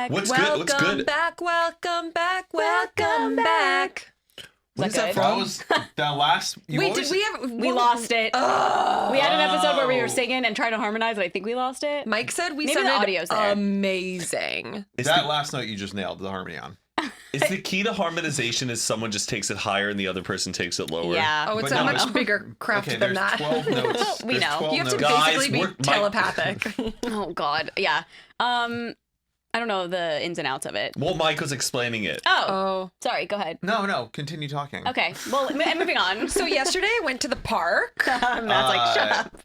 back. What's welcome good? What's good? back. Welcome back. Welcome back. What is that good? from? That was the last. Wait, did we have? We lost it. We had an episode where we were singing and trying to harmonize, and I think we lost it. Mike said we Maybe the sounded audio's there. amazing. Is That the, last note you just nailed the harmony on. is the key to harmonization is someone just takes it higher and the other person takes it lower? Yeah. Oh, it's But a no, much bigger craft Okay, than there's that. 12 notes. We There's know. 12 You have to notes. Guys, basically be we're- telepathic. Oh God. Yeah. I don't know the ins and outs of it. Well, Mike was explaining it. Oh. Sorry. Go ahead. No, continue talking. Okay. Well, moving on. So yesterday I went to the park. Matt's like, shut up.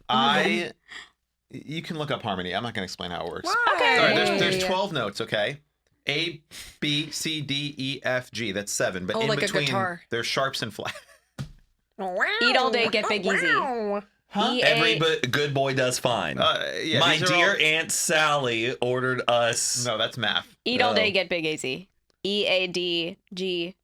You can look up harmony. I'm not going to explain how it works. Okay. All right, there's 12 notes, okay? A, B, C, D, E, F, G. That's 7. But Oh, in like a between, guitar. there's sharps and flats. Eat all day, get big easy. E-A- Every good boy does fine. Yeah, My these are dear all- Aunt Sally ordered us. No, that's math. Eat all Oh. day, get big easy. EADGBE.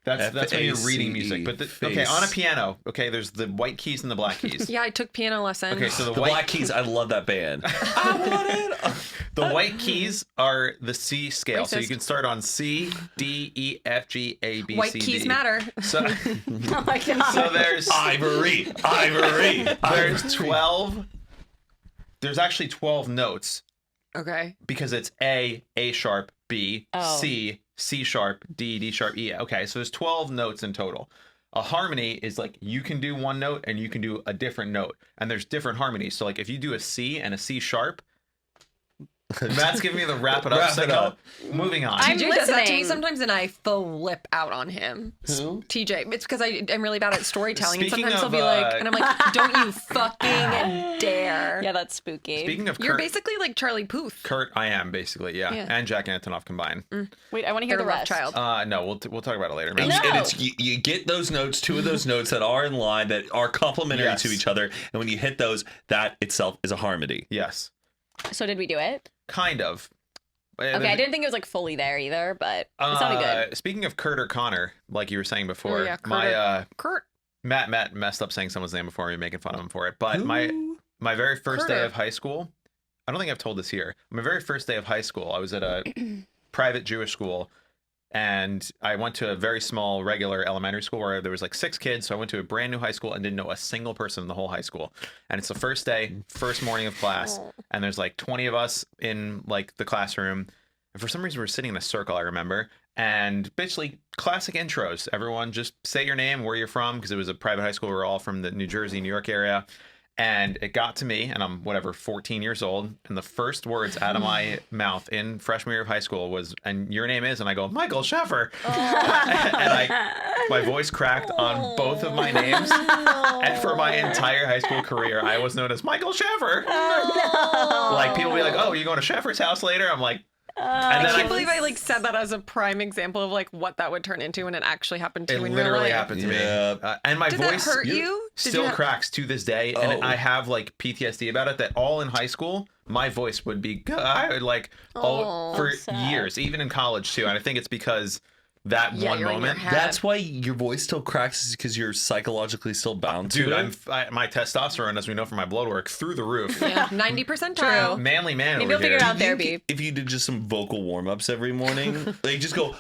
That's when you're reading F-A-C-E, music. But okay, face. on a piano, okay, there's the white keys and the black keys. Yeah, I took piano lessons. Okay, so The the white Black Keys, I love that band. I want it. the white keys are the C scale. So you Racist. can start on C, D, E, F, G, A, B, White C, keys D. matter. So, Oh my God. so there's Ivory. there's 12. There's actually 12 notes Okay. because it's A sharp, B, Oh. C sharp, D sharp, E. Okay, so there's 12 notes in total. A harmony is like you can do one note and you can do a different note, and there's different harmonies. So like if you do a C and a C sharp, Matt's giving me the wrap it up Wrap it signal. up. Moving on. I'm TJ does that to me listening. sometimes, and I flip out on him. Who? TJ, it's because I'm really bad at storytelling, and Speaking sometimes he'll of, be like, and I'm like, don't you fucking dare. Yeah, that's spooky. Speaking of You're Kurt, basically like Charlie Puth. Kurt, I am basically, yeah, Yeah. and Jack Antonoff combined. Wait, I want to hear You're the a rough rest. child. No, we'll talk about it later. And, Maybe. No. and it's you get those notes, two of those notes that are in line, that are complementary Yes. to each other, and when you hit those, that itself is a harmony. Yes, So did we do it? kind of. Okay, I didn't think it was like fully there either, but it sounded good. Speaking of Kurt or Connor, like you were saying before, Oh, yeah, my Kurt. Matt messed up saying someone's name before me, making fun of him for it. But my very first day Curter. of high school, I don't think I've told this here. My very first day of high school, I was at a private Jewish school, and I went to a very small regular elementary school where there was like 6 kids. So I went to a brand new high school and didn't know a single person in the whole high school. And it's the first day, first morning of class, and there's like 20 of us in like the classroom. And for some reason, we were sitting in a circle, I remember. And basically, classic intros. Everyone just say your name, where you're from, because it was a private high school. We were all from the New Jersey, New York area. And it got to me, and I'm, 14 years old. And the first words out of my mouth in freshman year of high school was, and your name is? And I go, Michael Sheffer. And my voice cracked on both of my names. And for my entire high school career, I was known as Michael Sheffer. Like, people be like, oh, you going to Sheffer's house later? I'm like, and I then can't believe I like said that as a prime example of like what that would turn into when it actually happened to it you in real literally life. happened to Yeah. me. And my Did that voice hurt you? Did still you have- cracks to this day. And Oh. I have like PTSD about it, that all in high school, my voice would be, I would like, for sad. years, even in college too. And I think it's because that Yeah, one you're in your moment. head. That's why your voice still cracks, is because you're psychologically still bound Dude, to it. my testosterone, as we know from my blood work, through the roof. Yeah, 90% True. true. Manly man Maybe over you'll figure here. it out Do you therapy. think if you did just some vocal warm-ups every morning, like just go,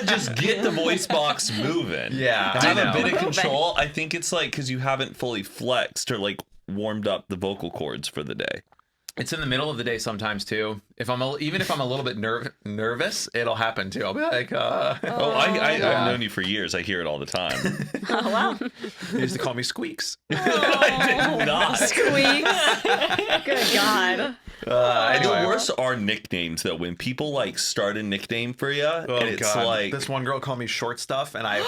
just get the voice box moving. Yeah, To I have a know. bit of control. I think it's like because you haven't fully flexed or like warmed up the vocal cords for the day. It's in the middle of the day sometimes too. Even if I'm a little bit nervous, it'll happen too. I'll be like, I've known you for years. I hear it all the time. Oh, wow. They used to call me Squeaks. I did not. Squeaks. Good God. Anyway. The worst are nicknames though. When people like start a nickname for you, and it's like this one girl called me Short Stuff, and I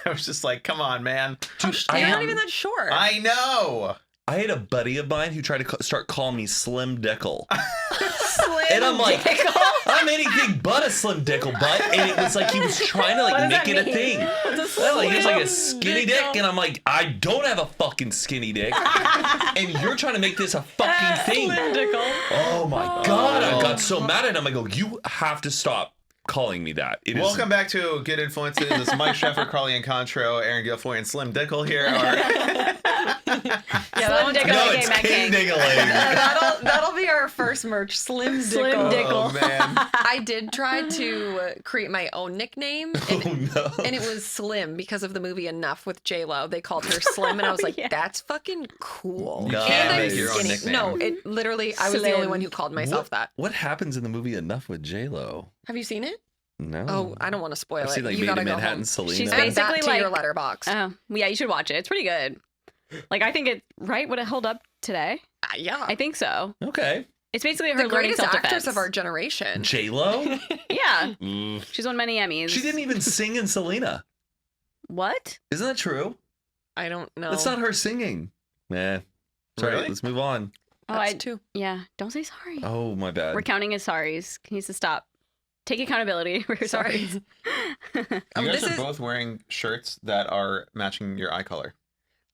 was just like, come on, man. Dude, You're not even that short. I know. I had a buddy of mine who tried to start calling me Slim Dickle. Slim And I'm like, Dickle? I'm anything but a Slim Dickle butt. And it was like he was trying to What like does make that it a mean? thing. What's a Well, like, he's like a Slim skinny Dickle? dick. And I'm like, I don't have a fucking skinny dick. And you're trying to make this a fucking thing. Slim Dickle. Oh my God. I got so mad at him. I go, you have to stop calling me that. It is Welcome back to Good Influences. It's Mike Sheffer, Carly Incontro, Erin Gilfoy, and Slim Dickle here. Yeah, that Slim one's Dickle No, aka it's Matt King King. Diggling. that'll be our our first merch, Slim Dickle. Slim Dickle. Oh man. I did try to create my own nickname, and, Oh no. and it was Slim because of the movie Enough with J-Lo. They called her Slim, and I was like, Yeah. that's fucking cool. You and can't I'm make your own skinny. nickname. No, it literally, I was the only Slim. one who called myself that. What happens in the movie Enough with J-Lo? Have you seen it? No. Oh, I don't want to spoil I've it. seen like You Made gotta in go Manhattan, home. Selena. She's Add that basically to your like- letterbox. Oh, yeah, you should watch it. It's pretty good. Like, I think it, right? Would it hold up today? Yeah. I think so. Okay. It's basically her the learning greatest self-defense. actress of our generation. J-Lo? Yeah. Mm. She's won many Emmys. She didn't even sing in Selena. What? Isn't that true? I don't know. That's not her singing. Nah. Sorry, Really? let's move on. Oh, That's two. Yeah. Don't say sorry. Oh, my bad. We're counting his sorries. He needs to stop. Take accountability for your Sorry. sorries. You guys this are is- both wearing shirts that are matching your eye color.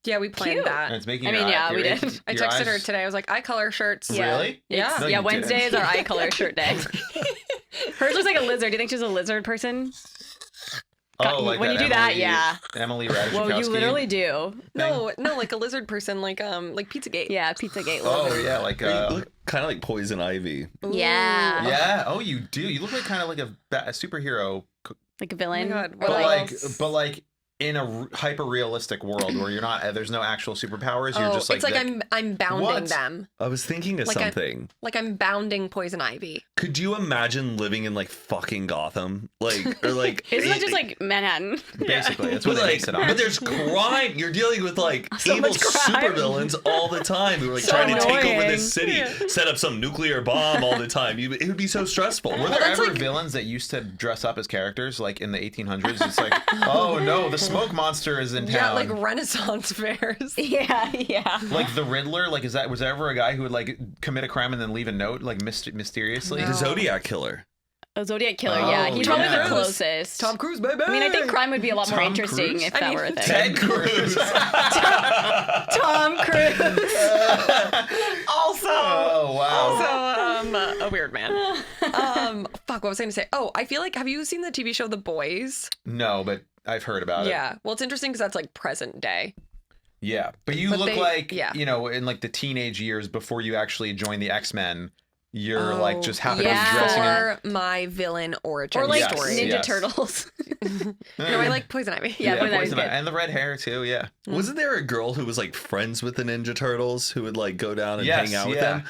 Yeah, we planned Cute. And that. it's making I your mean, eye- yeah, we your- did. I your texted her eyes- today. I was like, eye color shirts. Yeah. Really? Yeah. It's- No, yeah, you Wednesday didn't. is our eye color shirt day. Hers looks like a lizard. Do you think she's a lizard person? Oh, like when that you do that, Emily- yeah. Emily Well, you Ratajkowski. literally do. No, like a lizard person, like Pizzagate. Yeah, Pizzagate Oh lizard. yeah, like You look kind of like Poison Ivy. Ooh. Yeah. yeah. Oh, you do. You look like kind of like a superhero, Like a villain. Oh my God, Or what but like in a hyper realistic world where you're not. There's no actual superpowers. You're Oh, just like it's like I'm bounding What? them. I was thinking of Like something. Like I'm bounding Poison Ivy. Could you imagine living in like fucking Gotham? Like, or like. Isn't that just like Manhattan? basically that's what But, they like, base it on. but there's crime. You're dealing with like So evil much crime. supervillains all the time who are like So trying to take over annoying. this city, set up some nuclear bomb all the time. It would be so stressful. Were there that's ever like- villains that used to dress up as characters like in the 1800s? It's like, oh no, the smoke monster is in town. Yeah, like Renaissance fairs. Yeah, yeah. Like the Riddler, like was there ever a guy who would like commit a crime and then leave a note like mysteriously? The Zodiac Killer. A Zodiac Killer, Oh, yeah. He's Tom probably the Cruise. closest. Tom Cruise, baby. I mean, I think crime would be a lot more Tom interesting Cruise? if I that mean, were a thing. Ted Cruz. Tom Cruise. Also, Oh wow. a weird man. Fuck, what was I going to say? Oh, I feel like, have you seen the TV show The Boys? No, but I've heard about it. Yeah. Well, it's interesting because that's like present day. Yeah, but you But look they- like yeah. you know in like the teenage years before you actually join the X-Men. You're Oh, like just happen yeah. to be dressing in. Or my villain origin Or like Yes, story. Ninja yes. Turtles. No, I like Poison Ivy. Yeah, Poison Ivy's Poison good. Ivy. And the red hair too. Yeah. Wasn't there a girl who was like friends with the Ninja Turtles who would like go down and Yes, hang out with yeah. them?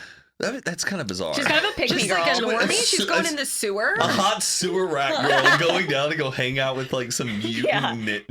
That's kind of bizarre. She's kind of a pick me Just girl. like a normie. It's- She's going it's- in the sewer. a hot sewer rat girl going down to go hang out with like some mutant Yeah.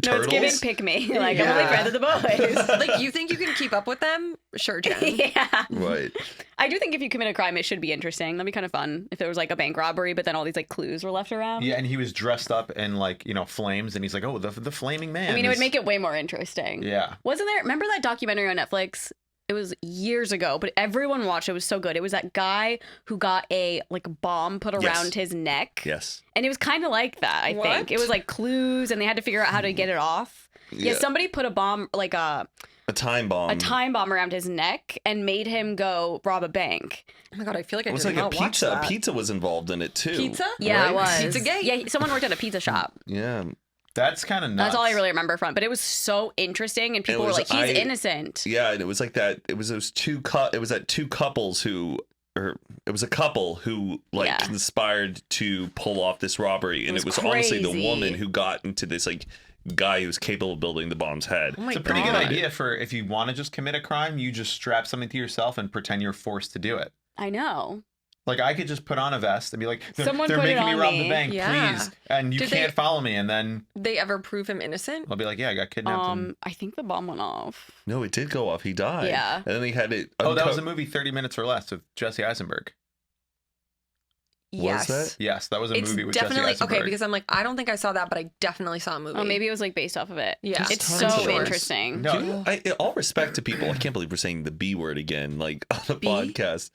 turtles. No, it's giving pick me. Like, I'm Yeah. only friends with the boys. Like, you think you can keep up with them? Sure, Jen. Yeah. Right. I do think if you commit a crime, it should be interesting. That'd be kind of fun if it was like a bank robbery, but then all these like clues were left around. Yeah, and he was dressed up in like flames, and he's like, oh, the flaming man. I mean, it would is- make it way more interesting. Yeah. Wasn't there? Remember that documentary on Netflix? It was years ago, but everyone watched it. It was so good. It was that guy who got a like bomb put around his neck. Yes. And it was kind of like that, I think. What? It was like clues and they had to figure out how to get it off. Yeah, somebody put a bomb, like a time bomb. time bomb around his neck and made him go rob a bank. Oh my god, I feel like I It was did like a not watch pizza. that. Pizza was involved in it too. Pizza? Yeah, it Right? was. Pizzagate? Yeah, someone worked at a pizza shop. Yeah. That's kind of nuts. That's all I really remember from. But it was so interesting, and people were was- like, "He's I- innocent." Yeah, and it was like that. It was those it was that two couples who, or it was a couple who like Yeah. conspired to pull off this robbery, and It it was was honestly the crazy. woman who got into this like guy who was capable of building the bomb's head. Oh my It's a pretty god. good idea for if you want to just commit a crime, you just strap something to yourself and pretend you're forced to do it. I know. Like I could just put on a vest and be like, they're Someone put it making me on rob me." the bank, Yeah. please. And you Did can't they- follow me. And then They ever prove him innocent? I'll be like, yeah, I got kidnapped. and... I think the bomb went off. No, it did go off. He died. Yeah. and then they had it. Oh, that was a movie 30 Minutes or Less with Jesse Eisenberg. Yes. that? Yes, that was a It's movie with definitely Jesse Eisenberg. okay because I'm like, I don't think I saw that, but I definitely saw a movie. Oh, maybe it was like based off of it. Yeah. It's There's so tons of those. interesting. No, Do you- all respect to people. I can't believe we're saying the B word again, like on the B? podcast.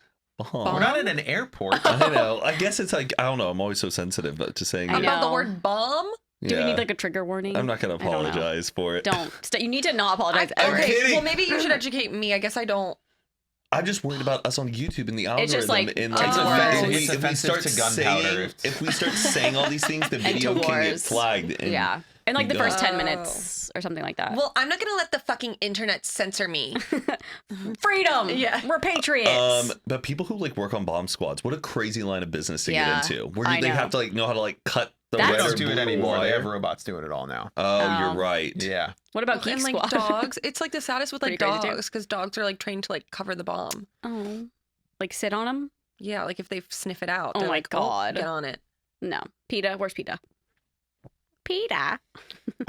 we're not in an airport. I know. I guess it's like I don't know. I'm always so sensitive to saying I it. About the know. word bomb? Do we Yeah. need like a trigger warning? I'm not gonna I don't know. apologize for it. Don't. You need to not apologize ever. Okay, kidding. well maybe you should educate me. I guess I don't. I'm just worried about us on YouTube and the algorithm. It's just like, and it's if offensive- we it's offensive start to gunpowder. if we start saying all these things, the to video can get wars. flagged. And Yeah. In like the first 10 Oh. minutes or something like that. Well, I'm not gonna let the fucking internet censor me. Freedom. Yeah. We're patriots. But people who like work on bomb squads, what a crazy line of business to Yeah, get into. Where I do they know. have to like know how to like cut the That's- red They or don't do it blue anymore. They wire? have robots doing it all now. Oh, Oh. you're right. Yeah. What about Geek And like Squad? dogs, it's like the saddest with like Pretty crazy, too. dogs because dogs are like trained to like cover the bomb. Oh. Like sit on them? Yeah, like if they sniff it out, Oh they're my like, God. get on it. No. PETA. Where's PETA? PETA.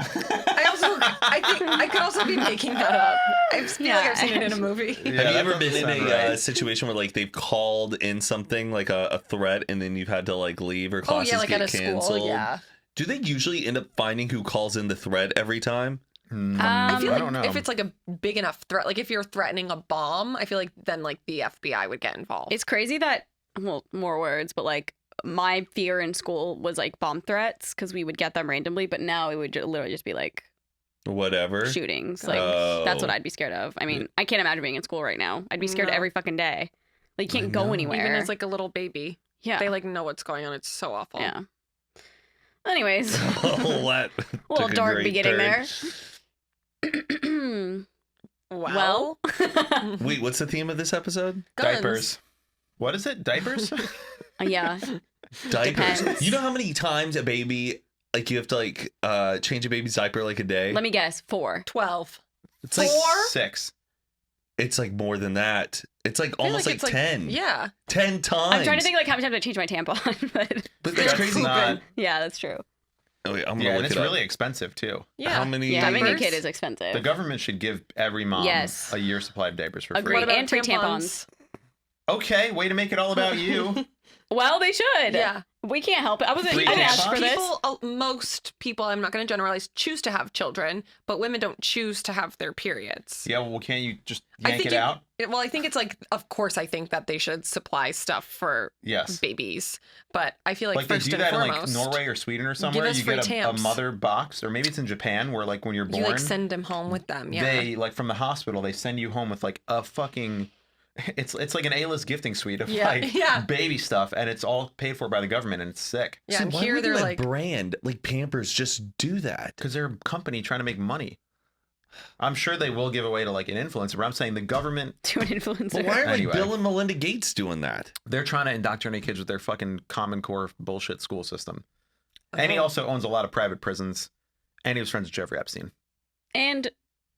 I think I could also be making that up. I feel like I've seen it in a movie. Yeah, Have you that ever doesn't been in sound a right. situation where like they've called in something like a threat and then you've had to like leave or Oh classes yeah, like get at a canceled? school. Yeah. Do they usually end up finding who calls in the threat every time? I feel I like don't know. if it's like a big enough threat, like if you're threatening a bomb, I feel like then like the FBI would get involved. It's crazy that, well, more words, but like my fear in school was like bomb threats because we would get them randomly, but now it would literally just be like Whatever. shootings. Like that's what I'd be scared of. I mean, I can't imagine being in school right now. I'd be scared No. every fucking day. Like you I can't go know. anywhere. Even as like a little baby, yeah. they like know what's going on. It's so awful. Yeah. Anyways, Oh, that little took a dark great beginning turn. there. Well, Wait, what's the theme of this episode? guns. Diapers. What is it? Diapers? Yeah. Diapers. Depends. You know how many times a baby like you have to like change a baby's diaper like a day? Let me guess. 4. 12. It's like 6. it's like more than that. It's like I feel almost like, it's 10. Yeah. 10 times. I'm trying to think like how many times I changed my tampon, but But that's crazy. Not, yeah, that's true. Oh, wait, I'm gonna yeah, and look it's it up. really expensive too. Yeah. How many? Yeah, having a Diapers? kid is expensive. The government should give every mom Yes. a year's supply of diapers for Agreed. free. What about And free tampons. Okay, way to make it all about you. Well, they should. Yeah. We can't help it. I Free didn't ask tampons? for this. People, most people, I'm not going to generalize, choose to have children, but women don't choose to have their periods. Yeah, well, can't you just I yank think it out? Well, I think it's like, of course, I think that they should supply stuff for Yes. babies, but I feel like, Like they first do and that in like foremost, Norway or Sweden or somewhere. us You free get a tamps. mother box, or maybe it's in Japan where like when you're born, you like send them home with them. Yeah. they like from the hospital they send you home with like a fucking. It's like an A-list gifting suite of Yeah, like yeah. baby stuff, and it's all paid for by the government, and it's sick Yeah, and why here wouldn't they're a like, brand like Pampers just do that? because they're a company trying to make money. I'm sure they will give away to like an influencer, but I'm saying the government, To an influencer. Well, why are Anyway. like Bill and Melinda Gates doing that? they're trying to indoctrinate kids with their fucking Common Core bullshit school system. And he Oh. also owns a lot of private prisons, and he was friends with Jeffrey Epstein. And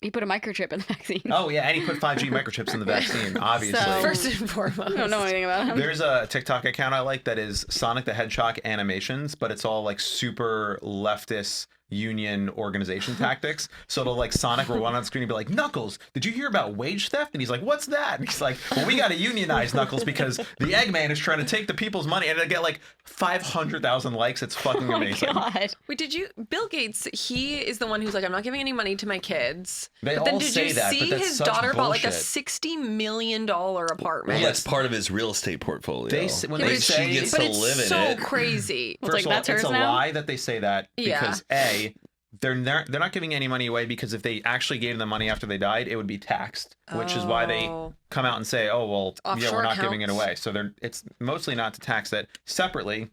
he put a microchip in the vaccine. Oh yeah, and he put 5G microchips in the vaccine, obviously. So- first and foremost. I don't know anything about him. There's a TikTok account I like that is Sonic the Hedgehog animations, but it's all like super leftist union organization tactics. So it'll like Sonic will run on screen and be like, Knuckles, did you hear about wage theft? And he's like, what's that? And he's like, well, we got to unionize Knuckles because the Eggman is trying to take the people's money, and it'll get like 500,000 likes. It's fucking Oh my amazing. god. Wait, did you? Bill Gates, he is the one who's like, I'm not giving any money to my kids. They But then all did say you that, see but that's his such daughter bought like a bullshit. $60 million apartment? Well, that's part of his real estate portfolio. They s- when Yeah, they but say she gets but to it's live in so it. crazy. It's First like, of all, that's it's hers a now? lie that they say that Yeah. because A, they're not giving any money away, because if they actually gave them money after they died, it would be taxed, which is why they Oh. come out and say, "Oh well, yeah, Offshore we're not giving it accounts. away." So it's mostly not to tax it. Separately,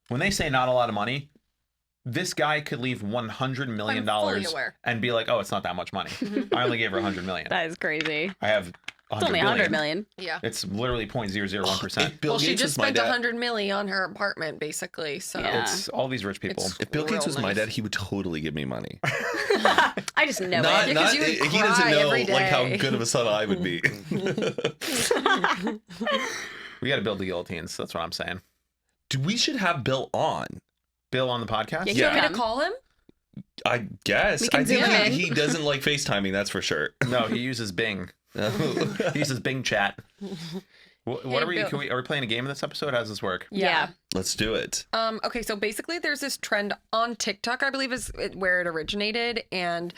when they say not a lot of money, this guy could leave $100 million I'm fully aware. and be like, "Oh, it's not that much money. I only gave her $100 million. That is crazy. I have It's only 100 million. Yeah. It's literally 0.001%. If Bill Well, she Gates just was my spent dad, 100 million on her apartment, basically. So Yeah. It's all these rich people. It's- if Bill Gates real was my nice. dad, he would totally give me money. I just know Not, it. Yeah, 'cause not you would he doesn't cry know every like how day. good of a son I would be. We got to build the guillotines. That's what I'm saying. We should have Bill on. Bill on the podcast. Yeah, you want me Yeah. to call him? I guess. We can I think zoom in. he doesn't like FaceTiming, that's for sure. No, he uses Bing. He uses Bing Chat. What Hey, are we? Bill. Are we playing a game in this episode? How does this work? Yeah. Let's do it. Okay, so basically there's this trend on TikTok, I believe where it originated, and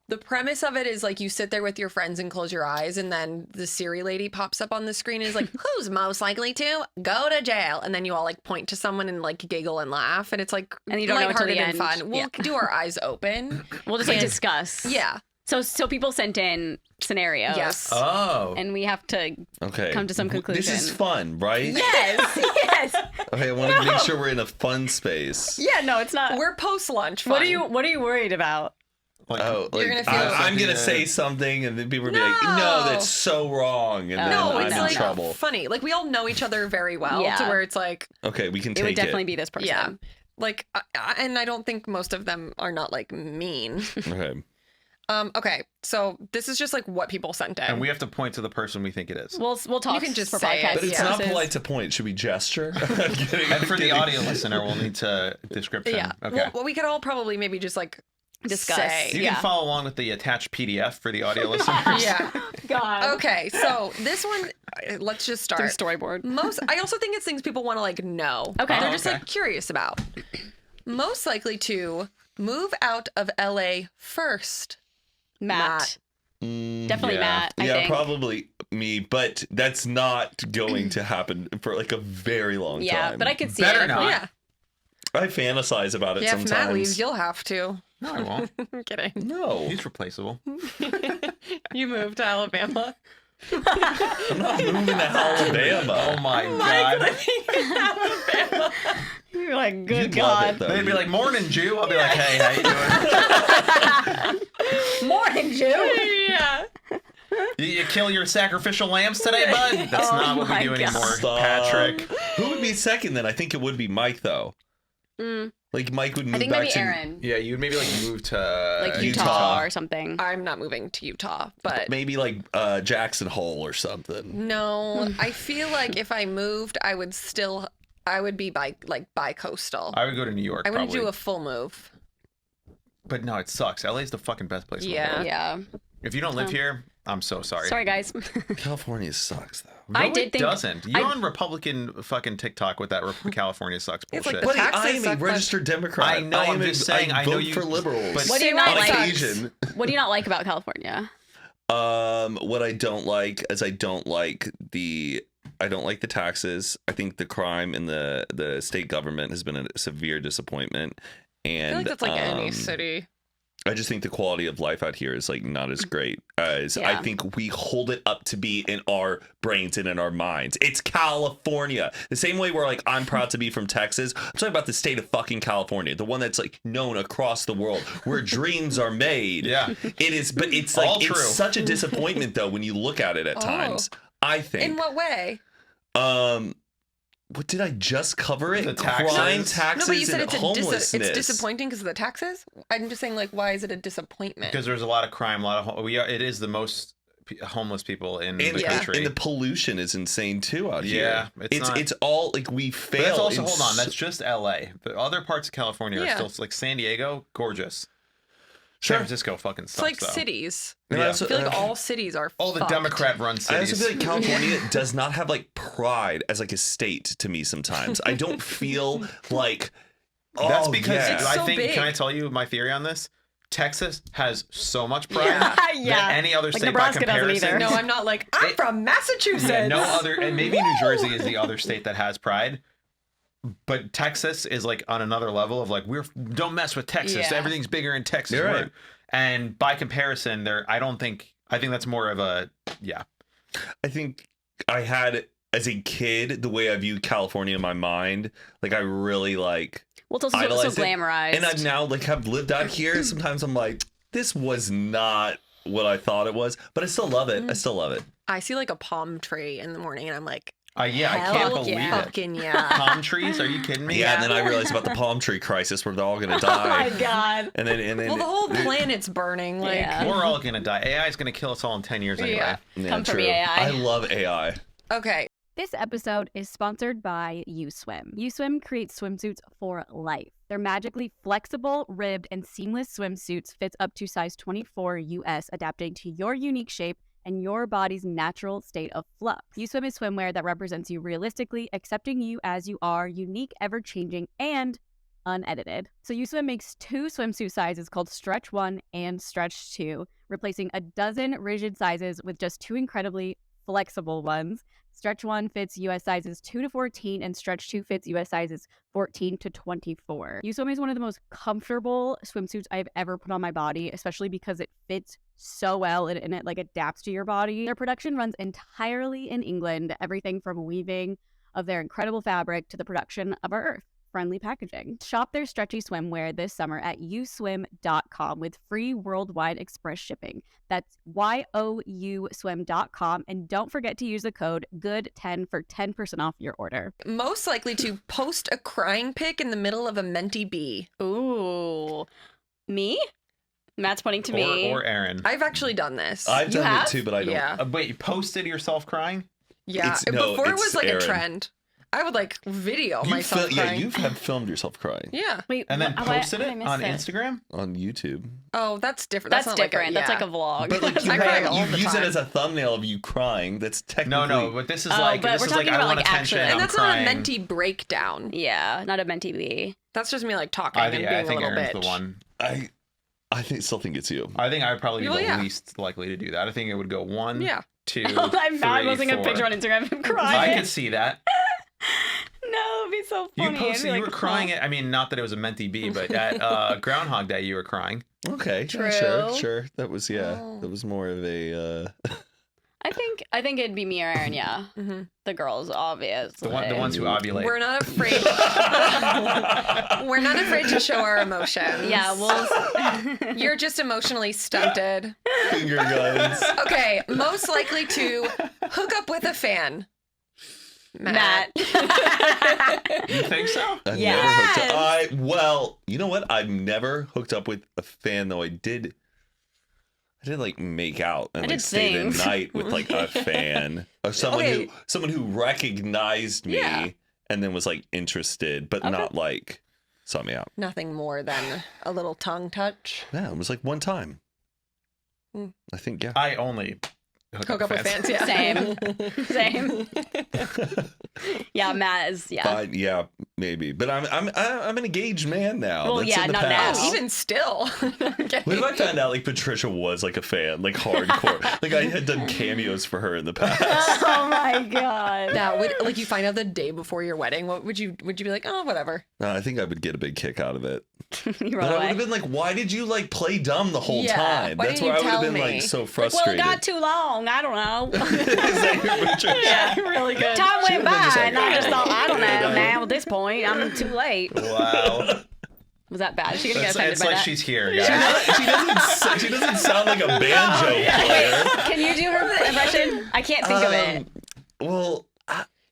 the premise of it is like you sit there with your friends and close your eyes, and then the Siri lady pops up on the screen and is like, who's most likely to go to jail? And then you all like point to someone and like giggle and laugh, and it's like And you don't know until lighthearted the and end. fun. We'll Yeah. do our eyes open. We'll just like And- discuss. Yeah. So people sent in scenarios. Yes. Oh. And we have to Okay. come to some conclusion. This is fun, right? Yes. Yes. Okay, I want to make sure we're in a fun space. Yeah, no, it's not. We're post-lunch. What fun. are you worried about? Like, Oh, You're like gonna feel I'm gonna something say something, and then people will be like, No. "No, that's so wrong," and then No, I'm it's in like trouble. funny. Like we all know each other very well to Yeah. where it's like, Okay, we can It take would definitely be this person. yeah, like, and I don't think most of them are not like mean. Okay. Okay, so this is just like what people sent in. and we have to point to the person we think it is. We'll talk. You can just for say it. podcast But it's Yeah. not purposes. polite to point. Should we gesture? I'm kidding, And for I'm the kidding. audio listener, we'll need to description. yeah. Okay. Well, we could all probably maybe just like Discuss. say. you yeah. can follow along with the attached PDF for the audio listeners. Yeah. God. Okay, so this one, let's just start. Storyboard. I also think it's things people want to like know. Okay. They're Oh, just okay. like curious about. Most likely to move out of LA first. Matt. Definitely Yeah. Matt. I Yeah, think. probably me, but that's not going to happen for like a very long Yeah, time. but I could see Better it. if not. we- Yeah. I fantasize about it Yeah, sometimes. if Matt leaves, you'll have to. No, I won't. I'm kidding. No, He's replaceable. You moved to Alabama. I'm not moving to Alabama. Oh my god. You're like, good You'd love God. it, though. They'd be like, "Morning, Jew." I'll be like, "Hey, how you doing? Morning, Jew. Yeah. You kill your sacrificial lambs today, bud?" That's Oh not what we my do God. anymore, Stop. Patrick. Who would be second then? I think it would be Mike though. Like Mike would move I think back maybe to Erin. Yeah, you'd maybe like move to Like Utah, Utah. or something. I'm not moving to Utah, but maybe like Jackson Hole or something. no, I feel like if I moved, I would be bi-coastal. I would go to New York. I wouldn't probably. do a full move. But no, it sucks. LA's the fucking best place. In the Yeah. world. Yeah. If you don't live here, I'm so sorry. Sorry, guys. California sucks though. No, I did it think- doesn't. You're on Republican fucking TikTok with that California sucks It's bullshit. like, Buddy, taxes I am a suck, but- registered Democrat. I know, I'm just saying, I know vote you- for liberals. but- What do you Say not that like? sucks. Occasion. What do you not like about California? What I don't like is I don't like the taxes. I think the crime in the state government has been a severe disappointment. And I feel like that's like any city. I just think the quality of life out here is like not as great as I Yeah. think we hold it up to be in our brains and in our minds. It's California. The same way we're like, I'm proud to be from Texas. I'm talking about the state of fucking California, the one that's like known across the world, where dreams are made. Yeah. It is, but it's All like, true. it's such a disappointment though when you look at it at times. I In think. what way? What did I just cover it? The taxes. Crime, No, taxes, No, but you said and it's homelessness. it's disappointing because of the taxes. I'm just saying, like, why is it a disappointment? Because there's a lot of crime, a lot of it is the most homeless people in And, the Yeah. country. and the pollution is insane too out here. Yeah, it's not- it's all like we but fail. that's also in hold on. s- That's just LA. The other parts of California Yeah. are still like San Diego, gorgeous. Sure. San Francisco fucking It's sucks. like though. cities. And I Yeah. also- I feel like all cities are All the fucked. Democrat-run I also cities. feel like California does not have like pride as like a state to me sometimes. I don't feel like That's oh, because yeah. It's I so think. big. Can I tell you my theory on this? Texas has so much pride Yeah. Yeah. than any other Like state Nebraska by doesn't comparison. either. No, I'm not like I'm It- from Massachusetts. Yeah, no other, and maybe New Jersey is the other state that has pride, but Texas is like on another level of like don't mess with Texas. Yeah. Everything's bigger in Texas. You're We're- right. And by comparison, I think that's more of a I think I had as a kid the way I viewed California in my mind. Like I really like Well, it's also so idolized it. glamorized. And I've now like have lived out here. Sometimes I'm like, this was not what I thought it was, but I still love it. I still love it. I see like a palm tree in the morning, and I'm like, yeah. I hell can't believe it. fucking yeah. Palm trees? Are you kidding me? Yeah, and then I realized about the palm tree crisis where they're all gonna oh my die. God. And then Well, the whole planet's burning. Like, Yeah. We're all gonna die. AI is gonna kill us all in 10 years anyway. Yeah. Come for me, AI. I love AI. okay, This episode is sponsored by USwim. USwim creates swimsuits for life. Their magically flexible, ribbed, and seamless swimsuits fits up to size 24 US, adapting to your unique shape and your body's natural state of flux. USwim is swimwear that represents you realistically, accepting you as you are, unique, ever-changing, and unedited. So USwim makes 2 swimsuit sizes called Stretch 1 and Stretch 2, replacing a dozen rigid sizes with just 2 incredibly flexible ones. Stretch 1 fits US sizes 2 to 14, and Stretch 2 fits US sizes 14 to 24. USwim is one of the most comfortable swimsuits I've ever put on my body, especially because it fits so well and it like adapts to your body. Their production runs entirely in England, everything from weaving of their incredible fabric to the production of our Earth-friendly packaging. Shop their stretchy swimwear this summer at youswim.com with free worldwide express shipping. That's youswim.com, and don't forget to use the code GOOD10 for 10% off your order. Most likely to post a crying pic in the middle of a mentee bee. Ooh. Me? Matt's pointing to me. Or Erin. I've actually done this. I've You done have? it too, but I don't. Yeah. Wait, you posted yourself crying? Yeah. No, Before it it's was like Erin. a trend, I would like video You myself yeah, crying. you have filmed yourself crying Yeah. Wait, And then posted how did I it miss on it? Instagram? on YouTube. Oh, that's different. That's not different. Like That's like a vlog. But like you, I cry all you the use it time. as a thumbnail of you crying. That's technically No, but this is Oh, like but this we're is like talking I about, want like, attention. actually- and I'm that's crying. not a mentee breakdown. Yeah, not a mentee bee. That's just me like talking I and think, being I think a little Erin's bitch. the one. still think it's you. I think I would probably be Well, the yeah. least likely to do that. I think it would go 1, Yeah. 2, I'm mad 3, posting a 4. picture on Instagram of him I crying. could see that. No, it'd be so You funny. posted, you I'd be were like, crying. "Huh." I mean, not that it was a mentee bee, but at Groundhog Day, you were crying. Okay, True. yeah, sure. That was Oh. that was more of a. I think it'd be me or Erin. Yeah, Mhm. the girls, obviously. The ones who ovulate. We're not afraid. We're not afraid to show our emotions. Yeah, well, You're just emotionally stunted. Finger guns. Okay, most likely to hook up with a fan. Matt. You think so? I've Yes. never hooked up. Well, you know what? I've never hooked up with a fan, though. I did like make out and I like did stay the things. night with like a fan or Okay. someone who recognized me Yeah. and then was like interested, but Okay. not like sought me out. Nothing more than a little tongue touch. Yeah, it was like one time. Mm. I think yeah. I only Hook up with fans, yeah. Same. Yeah, Matt is. Yeah. Fine, yeah, maybe. But I'm an engaged man now. Well, That's yeah, in the not past. now. Even still. What if I found out like Patricia was like a fan, like hardcore? Like I had done cameos for her in the past. Oh my god. Now, like you find out the day before your wedding, what would you be like? Oh, whatever. I think I would get a big kick out of it. You But run I would away. have been like, why did you like play dumb the whole Yeah, time? why That's didn't where I you would have tell been me? like so Well, it frustrated. got too long. I don't know. Is that your Patricia? Yeah, really good. Time She went would've been just by, like, and I just thought, I don't know. "Yeah." Now at this point, I'm too late. Wow. Was that bad? Is she gonna get It's, offended it's by like that? she's here, She guys. she doesn't sound like a banjo player. Wait, can you do her impression? I can't think of it. Well,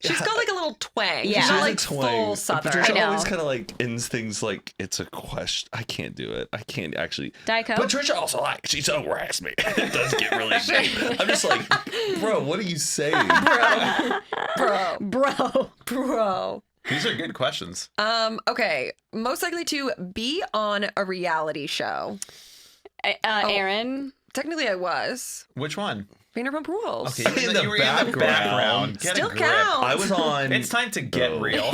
She's got like a little twang. Yeah. She's She not has like full southern. Patricia I know. always kind of like ends things like it's a question. I can't do it. I can't actually. Diet Coke? Patricia also like she's so raspy. It does get really deep. I'm just like, bro, what are you saying? Bro. These are good questions. Okay. Most likely to be on a reality show. Erin. Technically, I was. Which one? Vanderpump Rules. Okay, In the you were in the background. background. Get Still a grip. counts. I was on. It's time to get Oh. real.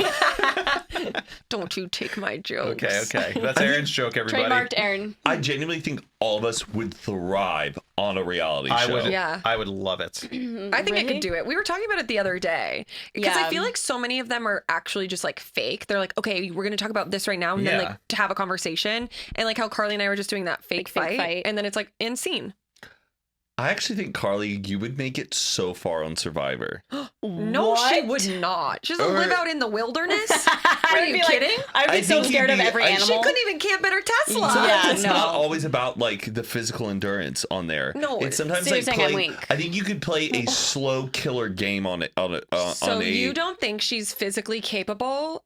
Don't you take my jokes. Okay. That's Erin's joke, everybody. Trademarked Erin. I genuinely think all of us would thrive on a reality I show. would. Yeah. I would love it. I think I Really? could do it. We were talking about it the other day because I Yeah. feel like so many of them are actually just like fake. They're like, okay, we're going to talk about this right now, and then Yeah. like to have a conversation, and like how Carly and I were just doing that fake fight, and then it's like in scene. I actually think Carly, you would make it so far on Survivor. No, she What? would not. She doesn't Or- live out in the wilderness. I Are would you be like- kidding? I would I be so think you'd scared of be- every I- animal. She couldn't even camp in her Tesla. Yeah, It's no. not always about like the physical endurance on there. No, it's sometimes so you're like saying I'm playing. weak. I think you could play a slow killer game on it So on a. you don't think she's physically capable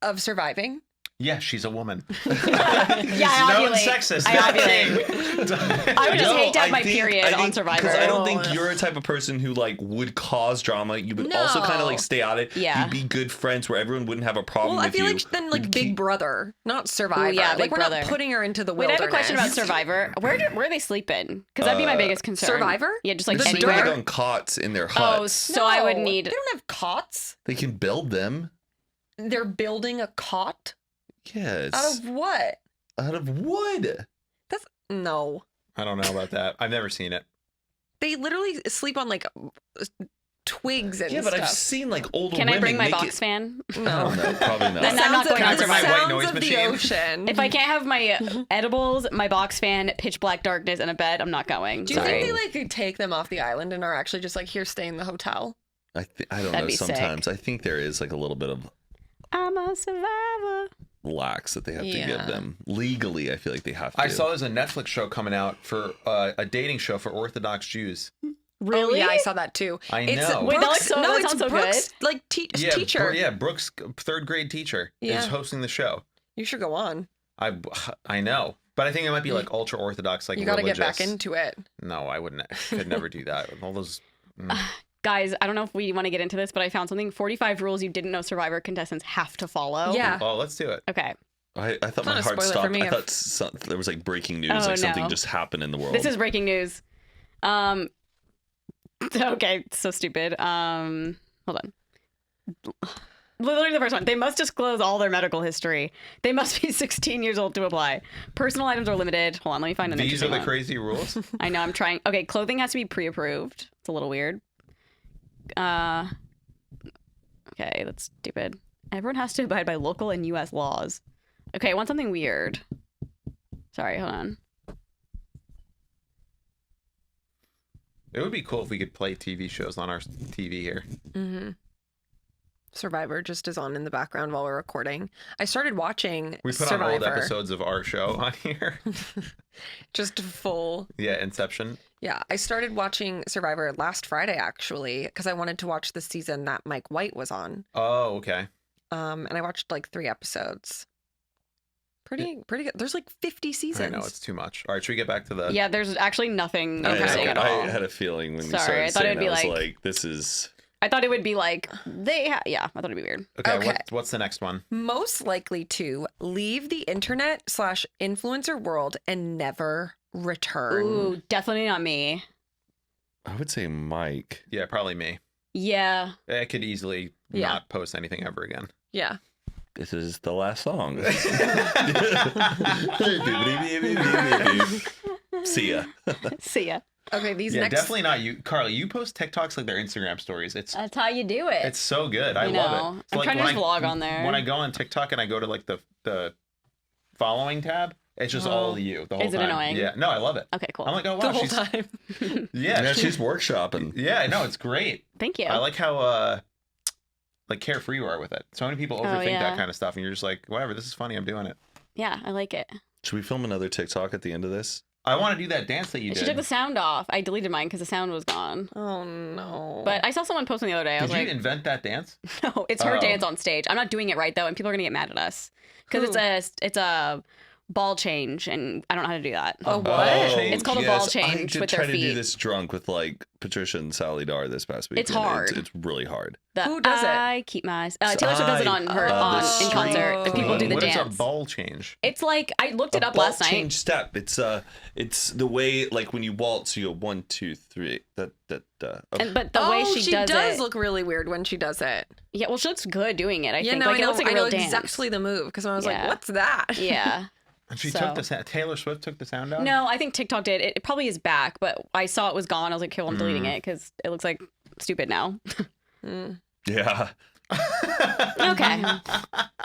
of surviving? Yeah, she's a woman. Yeah, I no ovulate. sexist. I ovulate. I would just No, hate to have I my think- period I think- on Survivor. Because I don't think you're a type of person who like would cause drama. You would also kind No. of like stay out of it. Yeah. You'd be good friends where everyone wouldn't have a problem Well, I with feel you. like then like You'd Big keep- Brother, not Survivor. yeah, like Big we're Brother. not putting her into the Wait, I wilderness. have a question about Survivor. Where are they sleeping? Because that'd be my biggest concern. Survivor? Yeah, just like The They're anywhere. like on cots in their Oh, huts. so I would No, need. They don't have cots. They can build them. They're building a cot Yes. out of what? Out of wood. No. I don't know about that. I've never seen it. They literally sleep on like twigs and Yeah, but stuff. I've seen like older Can women I bring my make box it. fan? No. Oh, no, probably not. Then I'm not going on the my Survivor. white sounds noise of the machine. ocean. If I can't have my edibles, my box fan, pitch black darkness, and a bed, I'm not going. Do you Sorry. think they like could take them off the island and are actually just like, here, stay in the hotel? I don't That'd know. be sick. Sometimes I think there is like a little bit of I'm a survivor. lax that they have to Yeah. give them legally. I feel like they have to. I saw there's a Netflix show coming out for a dating show for Orthodox Jews. Really? Oh, yeah, I saw that too. I It's know. Wait, that Brooks, looks so- no, that it's sounds so Brooks, like Yeah, teacher. Yeah, Brooks, third grade teacher, Yeah. is hosting the show. You should go on. I know, but I think it might be like ultra Orthodox, like You got to religious. get back into it. No, I wouldn't. Could never do that. With all those. Guys, I don't know if we want to get into this, but I found something 45 rules you didn't know Survivor contestants have to follow. Yeah. Oh, let's do it. Okay. I thought Not my a heart spoiler for stopped. me I if- thought there was like breaking news, Oh, like something no. just happened in the world. This is breaking news. Okay, so stupid. Hold on. Literally the first one. They must disclose all their medical history. They must be 16 years old to apply. Personal items are limited. Hold on, let me find an These are interesting the one. crazy rules. I know, I'm trying. Okay, clothing has to be pre-approved. It's a little weird. Okay, that's stupid. Everyone has to abide by local and U.S. laws. Okay, I want something weird. Sorry, hold on. It would be cool if we could play TV shows on our TV here. Mm-hmm. Survivor just is on in the background while we're recording. I started watching We put Survivor. on old episodes of our show on here. Just full. Yeah, Inception. Yeah, I started watching Survivor last Friday actually because I wanted to watch the season that Mike White was on. Oh, okay. And I watched like 3 episodes. Pretty good. There's like 50 seasons. I know it's too much. All right, should we get back to the? Yeah, there's actually nothing Okay. interesting at all. I had a feeling when you Sorry, started I thought saying it'd be that, I was like- like, this is. I thought it would be like yeah, I thought it'd be weird. Okay. Okay. What's the next one? Most likely to leave the internet/influencer world and never return. Ooh, definitely not me. I would say Mike. Yeah, probably me. Yeah. I could easily Yeah. not post anything ever again. Yeah. This is the last song. See ya. See ya. Okay, these Yeah, next definitely not you, Carly. You post TikToks like their Instagram stories. It's That's how you do it. so good. I You love know, it. It's I'm like trying to when just vlog on there. When I go on TikTok and I go to like the following tab, it's just all you the whole Is it time. annoying? Yeah, no, I love it. Okay, cool. I'm like, oh the wow, whole she's time. yeah, Yeah, she's workshopping. yeah, no, it's great. Thank you. I like how like carefree you are with it. So many people overthink yeah. that kind of stuff, and you're just like, whatever, this is funny. I'm doing it. Yeah, I like it. Should we film another TikTok at the end of this? I want to do that dance that you She did. took the sound off. I deleted mine because the sound was gone. Oh no. But I saw someone posting the other day. I Did was you like, invent that dance? no, it's her Oh. dance on stage. I'm not doing it right though, and people are gonna get mad at us because it's a ball change, and I don't know how to do that. Oh, what? It's called a ball I change did with try their to do feet. this drunk with like Patricia and Sally Dar this past week. It's hard. It's really hard. Who does it? I keep my Taylor Swift does it on her the in street concert, and people do the What is dance. a ball change? It's like I looked it A up ball last night. change step. It's the way like when you waltz, you go 1, 2, 3. But But the way she does it, look really weird when she does it. yeah. Well, she looks good doing it. I Yeah, think no, like I know, it looks like a I real know dance. exactly the move because I was Yeah. like, "What's that?" Yeah. And she So- took the Taylor Swift took the sound out. No, I think TikTok did. It probably is back, but I saw it was gone. I was like, okay, well, I'm deleting it because it looks like stupid now. yeah. Okay.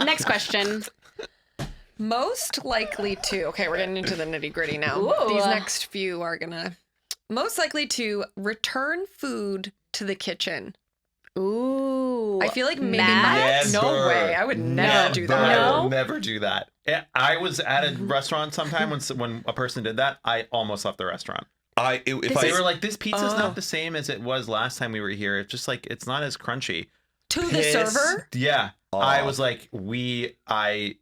Next question. Most likely to. Okay, we're getting into the nitty gritty now. Ooh. These next few are gonna. Most likely to return food to the kitchen. Ooh. I feel like maybe Matt? no Never. way. I would never do I that. No? will never do that. I was at a restaurant sometime when a person did that. I almost left the restaurant. If They I were like, "This pizza's Oh. not the same as it was last time we were here. It's just like it's not as crunchy." To the Piss. server. Yeah, Oh. I was like, I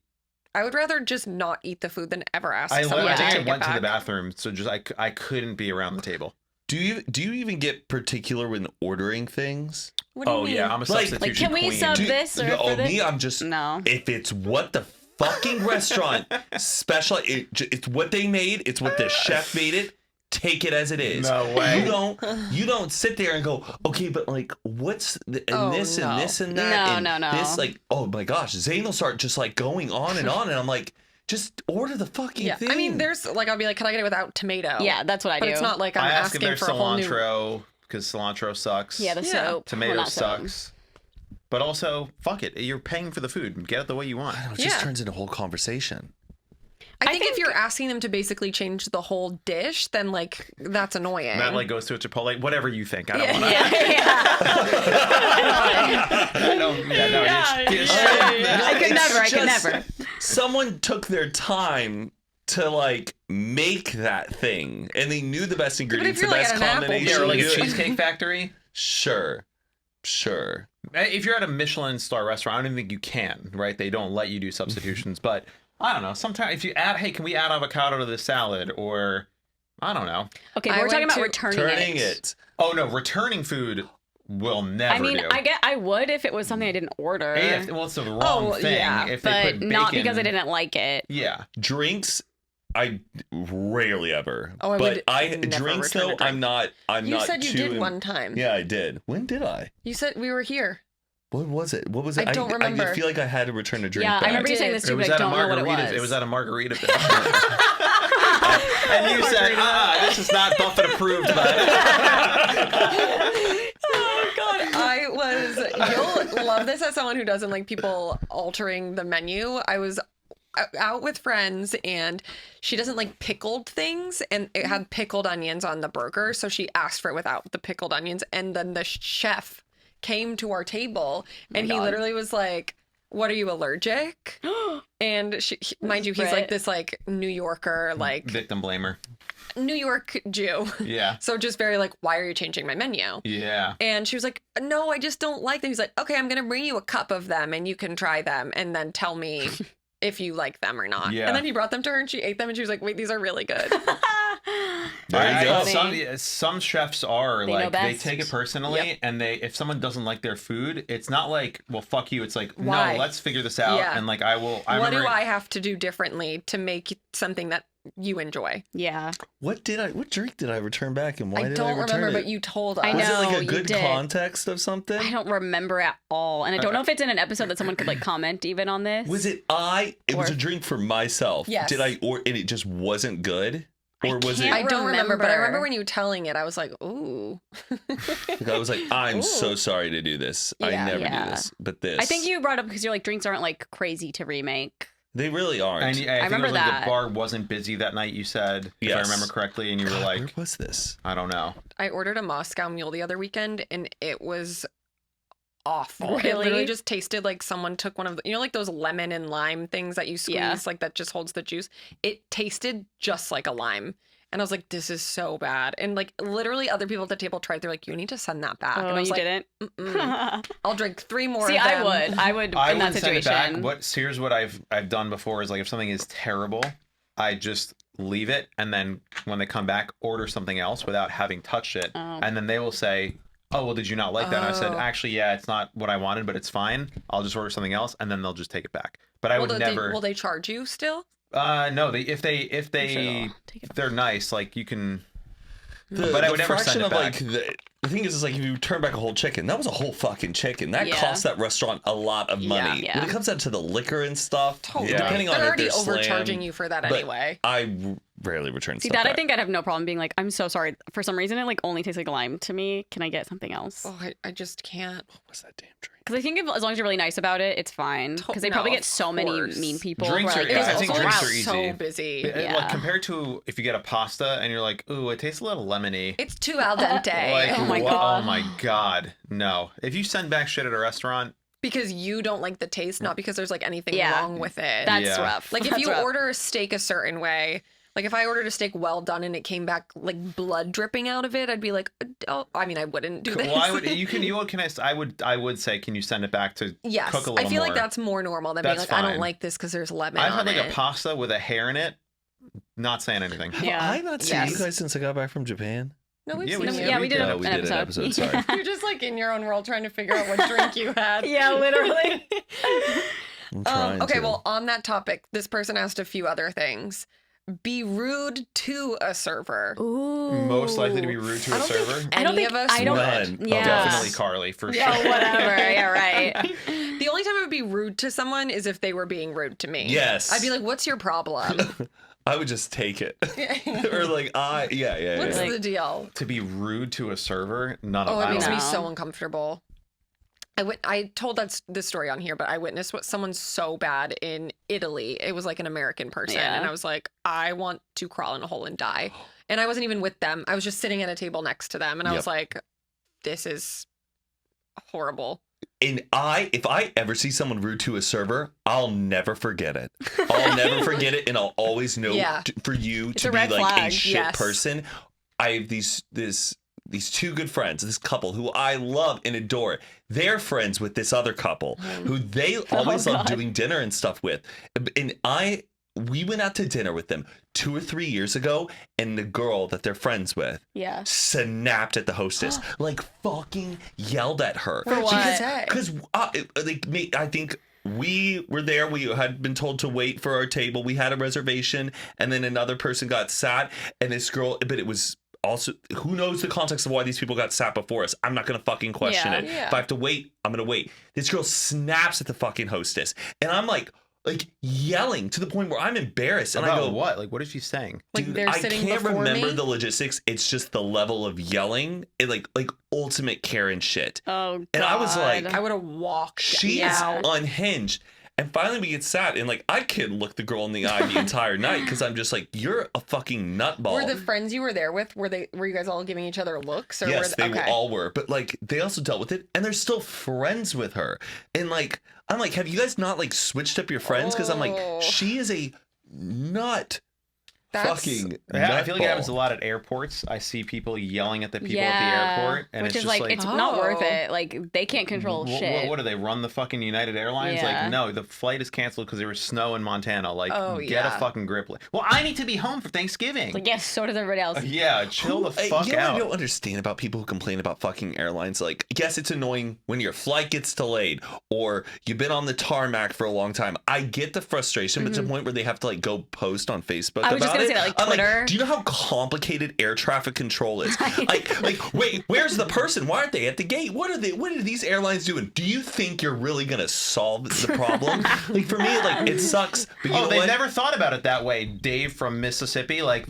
I would rather just not eat the food than ever ask I someone to think I take it went to the back. bathroom, so just I couldn't be around the table. do you even get particular when ordering things? What do you Oh mean? yeah, I'm a Like- substitution Like, can we queen. sub Do- this or no, for this? me, I'm just No. if it's what the fucking restaurant special, it's what they made, it's what the chef made it. Take it as it is. No way. You don't sit there and go, okay, but like, what's Oh, this no. and this and that? No, and no, no. This like, oh my gosh, Zane will start just like going on, and I'm like, just order the fucking Yeah, thing. I mean, there's like I'll be like, can I get it without tomato? Yeah, that's what I but do. it's not like I'm I ask if asking there's for a whole new. cilantro, because cilantro sucks. Yeah, the soap. Tomato Well, not soap. sucks. But also, fuck it. You're paying for the food. Get it the way you want. It just turns into a whole conversation. I think if you're asking them to basically change the whole dish, then like that's annoying. Matt like goes to a Chipotle. Whatever you think. I don't want to. I could never. Someone took their time to like make that thing, and they knew the best ingredients, the you're, like, best at an Applebee's- combination. Yeah, or like a to do it. Cheesecake Factory. Sure. If you're at a Michelin star restaurant, I don't even think you can, right? They don't let you do substitutions. But I don't know. Sometimes if you add, hey, can we add avocado to the salad? Or I don't know. Okay, I but we're talking went about to- returning it. Oh no, returning food will never I mean, do. I would if it was something I didn't order. Well, it's the wrong thing. yeah, if they but put bacon, not because I didn't like it. Yeah. Drinks, I rarely ever. Oh, I but would I never drinks return a though. drink. I'm You not. said you too did one time. Yeah, I did. When did I? You said we were here. What was it? What was it? I don't remember. I feel like I had to return a drink. Yeah, I back. remember you saying did. this It too, was but I at a don't know what it margarita. was. It was at a margarita. And you said, this is not Buffett approved, bud. Oh God, you'll love this as someone who doesn't like people altering the menu. I was out with friends and she doesn't like pickled things, and it had pickled onions on the burger, so she asked for it without the pickled onions, and then the chef came to our table and he literally was like, "What, are you allergic?" And mind you, he's like this like New Yorker, like Victim blamer. New York Jew. Yeah. So just very like, "Why are you changing my menu?" Yeah. And she was like, "No, I just don't like them." He's like, "Okay, I'm going to bring you a cup of them and you can try them and then tell me if you like them or not." Yeah. And then he brought them to her and she ate them and she was like, "Wait, these are really good." There you go. Some chefs are They know like they best. take it personally, Yep. and if someone doesn't like their food, it's not like, well, fuck you. It's like, Why? no, let's figure this out. Yeah. And like What remember, do I have to do differently to make something that you enjoy? Yeah. What drink did I return back, and why I did don't I return remember, it? but you told us. I Was it know, like a you good did. context of something? I don't remember at all. And I don't know if it's in an episode that someone could like comment even on this. Was it It was Or- a drink for myself. Yes. Did and it just wasn't good? Or was can't I don't remember, but I remember remember. when you were telling it, I was like, "Ooh." I was like, I'm so sorry to do this. I Yeah. never Yeah. do this. But this. I think you brought up because you're like drinks aren't like crazy to remake. They really aren't. and I think remember it was like that. the bar wasn't busy that night. You said, if I Yes. remember correctly, and you were God, like, where was this? I don't know. I ordered a Moscow Mule the other weekend and it was awful. It Really? literally just tasted like someone took one of the, like those lemon and lime things that you squeeze, Yeah. like that just holds the juice. It tasted just like a lime. And I was like, this is so bad. And like literally other people at the table tried. They're like, you need to send that back. and Oh, I was you like, didn't? "Mm-mm. I'll drink 3 more See, of them." I would I in would that send it situation. back. Here's what I've done before is like, if something is terrible, I just leave it, and then when they come back, order something else without having touched it, Oh. and then they will say, "Oh, well, did you not like that?" And I said, Oh. "Actually, yeah, it's not what I wanted, but it's fine. I'll just order something else," and then they'll just take it back. But I would never. Will they charge you still? No, if Take it they're nice, like you can. The, But I the would never fraction send it of back. like the thing is like if you turn back a whole chicken, that was a whole fucking chicken. That Yeah. cost that restaurant a lot of money. Yeah. When it comes down to the liquor and stuff, Totally. depending on They're if already they're overcharging slam, you for that but anyway. I rarely return See stuff that I back. think I'd have no problem being like, I'm so sorry. For some reason, it like only tastes like lime to me. Can I get something else? Oh, I just can't. What's that damn drink? Because I think as long as you're really nice about it, it's fine. Because they probably No, get so of many course. mean people. Drinks who are- like, yeah, "This I is think also drinks gross." are easy. So busy. Yeah. Like compared to if you get a pasta and you're like, "Ooh, it tastes a little lemony." It's too al dente. Like, Oh my wha- God. Oh my god, no! If you send back shit at a restaurant, Because you don't like the taste, not because there's like anything Yeah. wrong with it. That's Yeah. rough. Like if That's you rough. order a steak a certain way, like if I ordered a steak well done and it came back like blood dripping out of it, I'd be like, "Oh, I mean, I wouldn't do this." well, I would say, can you send it back to Yes, cook a little I feel more? like that's more normal than being That's like, I fine. don't like this because there's lemon I've on had like it. a pasta with a hair in it. Not saying anything. Yeah. Have I not seen Yes. you guys since I got back from Japan? No, we've Yeah, seen we- you. Yeah, we did, Oh, an we did an episode. episode, sorry. You're just like in your own world trying to figure out what drink you had. Yeah, literally. I'm trying Okay, to. well, on that topic, this person asked a few other things. Be rude to a server. Ooh. Most likely to be rude to I a don't server. think I don't any think of us I don't. None. Yeah. Definitely Carly for Yeah, sure. whatever. Yeah, right. The only time I would be rude to someone is if they were being rude to me. Yes. I'd be like, what's your problem? I would just take it. Or like, yeah. What's Like- the deal? To be rude to a server, none of Oh, it I makes don't- me know. so uncomfortable. I told this story on here, but I witnessed what someone so bad in Italy. It was like an American person, Yeah. and I was like, I want to crawl in a hole and die. And I wasn't even with them. I was just sitting at a table next to them, and I was like, this is horrible. And if I ever see someone rude to a server, I'll never forget it. I'll never forget it, and I'll always know Yeah. for you It's to a be red like a flag, shit yes. person. I have these two good friends, this couple who I love and adore. They're friends with this other couple who they always love God. doing dinner and stuff with. And we went out to dinner with them 2 or 3 years ago, and the girl that they're friends with Yeah. snapped at the hostess, like fucking yelled at her. For what? Because I think we were there. We had been told to wait for our table. We had a reservation, and then another person got sat, and this girl, but it was also, who knows the context of why these people got sat before us. I'm not going to fucking question Yeah. it. Yeah. If I have to wait, I'm going to wait. This girl snaps at the fucking hostess, and I'm like yelling to the point where I'm embarrassed. And About I go, what? Like, what is she saying? Like dude, they're I sitting can't before remember me. the logistics. It's just the level of yelling, and like ultimate Karen shit. Oh, God. And I was like, I would have walked She out. is unhinged. And finally we get sat, and like I can't look the girl in the eye the entire night because I'm just like, you're a fucking nutball. Were the friends you were there with, were you guys all giving each other looks? Or Yes, were they all were. But like they also dealt with it, and they're still friends with her. And like I'm like, have you guys not like switched up your friends? Because I'm Oh. like, she is a nut. That's- Fucking I feel like it nutball. happens a lot at airports. I see people yelling at the people at the Yeah. airport, and Which it's is just like, it's not worth Oh. it. Like, they can't control shit. What do they run the fucking United Airlines? Yeah. Like, no, the flight is canceled because there was snow in Montana. Like, Oh, get yeah. a fucking grip. Well, I need to be home for Thanksgiving. Like, yes, so does everybody else. Yeah, chill the Hey, fuck you know what I out. don't understand about people who complain about fucking airlines? Like, yes, it's annoying when your flight gets delayed or you've been on the tarmac for a long time. I get the frustration, but to the point where they have to like go post on Facebook I was just about gonna it. say that, like, I'm Twitter. do you know how complicated air traffic control is? like, wait, where's the person? Why aren't they at the gate? What are these airlines doing? Do you think you're really gonna solve the problem? Like for me, like it sucks. But you know They've what? never thought about it that way. Dave from Mississippi, like,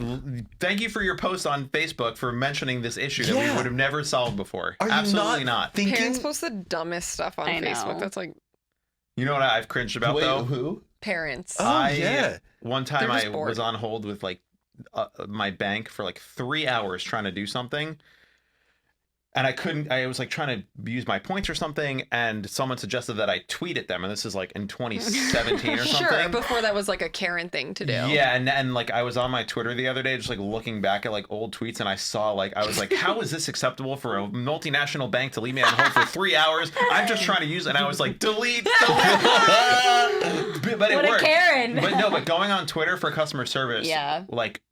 thank you for your post on Facebook for mentioning this issue that we Yeah. would have never solved before. Are you Absolutely not. thinking? Parents post the dumbest stuff on I know. Facebook. That's like You know what I've cringed about Wait, though? who? parents. Oh, yeah. One time They're just I bored. was on hold with like my bank for like 3 hours trying to do something. And I couldn't, I was like trying to use my points or something. And someone suggested that I tweet at them. And this is like in 2017 or something. Sure, before that was like a Karen thing to do. Yeah, and like I was on my Twitter the other day, just like looking back at like old tweets, and I saw like I was like, how is this acceptable for a multinational bank to leave me on hold for 3 hours? I'm just trying to use it, and I was like, delete. But it What a worked. Karen. But going on Twitter for customer service, Yeah. like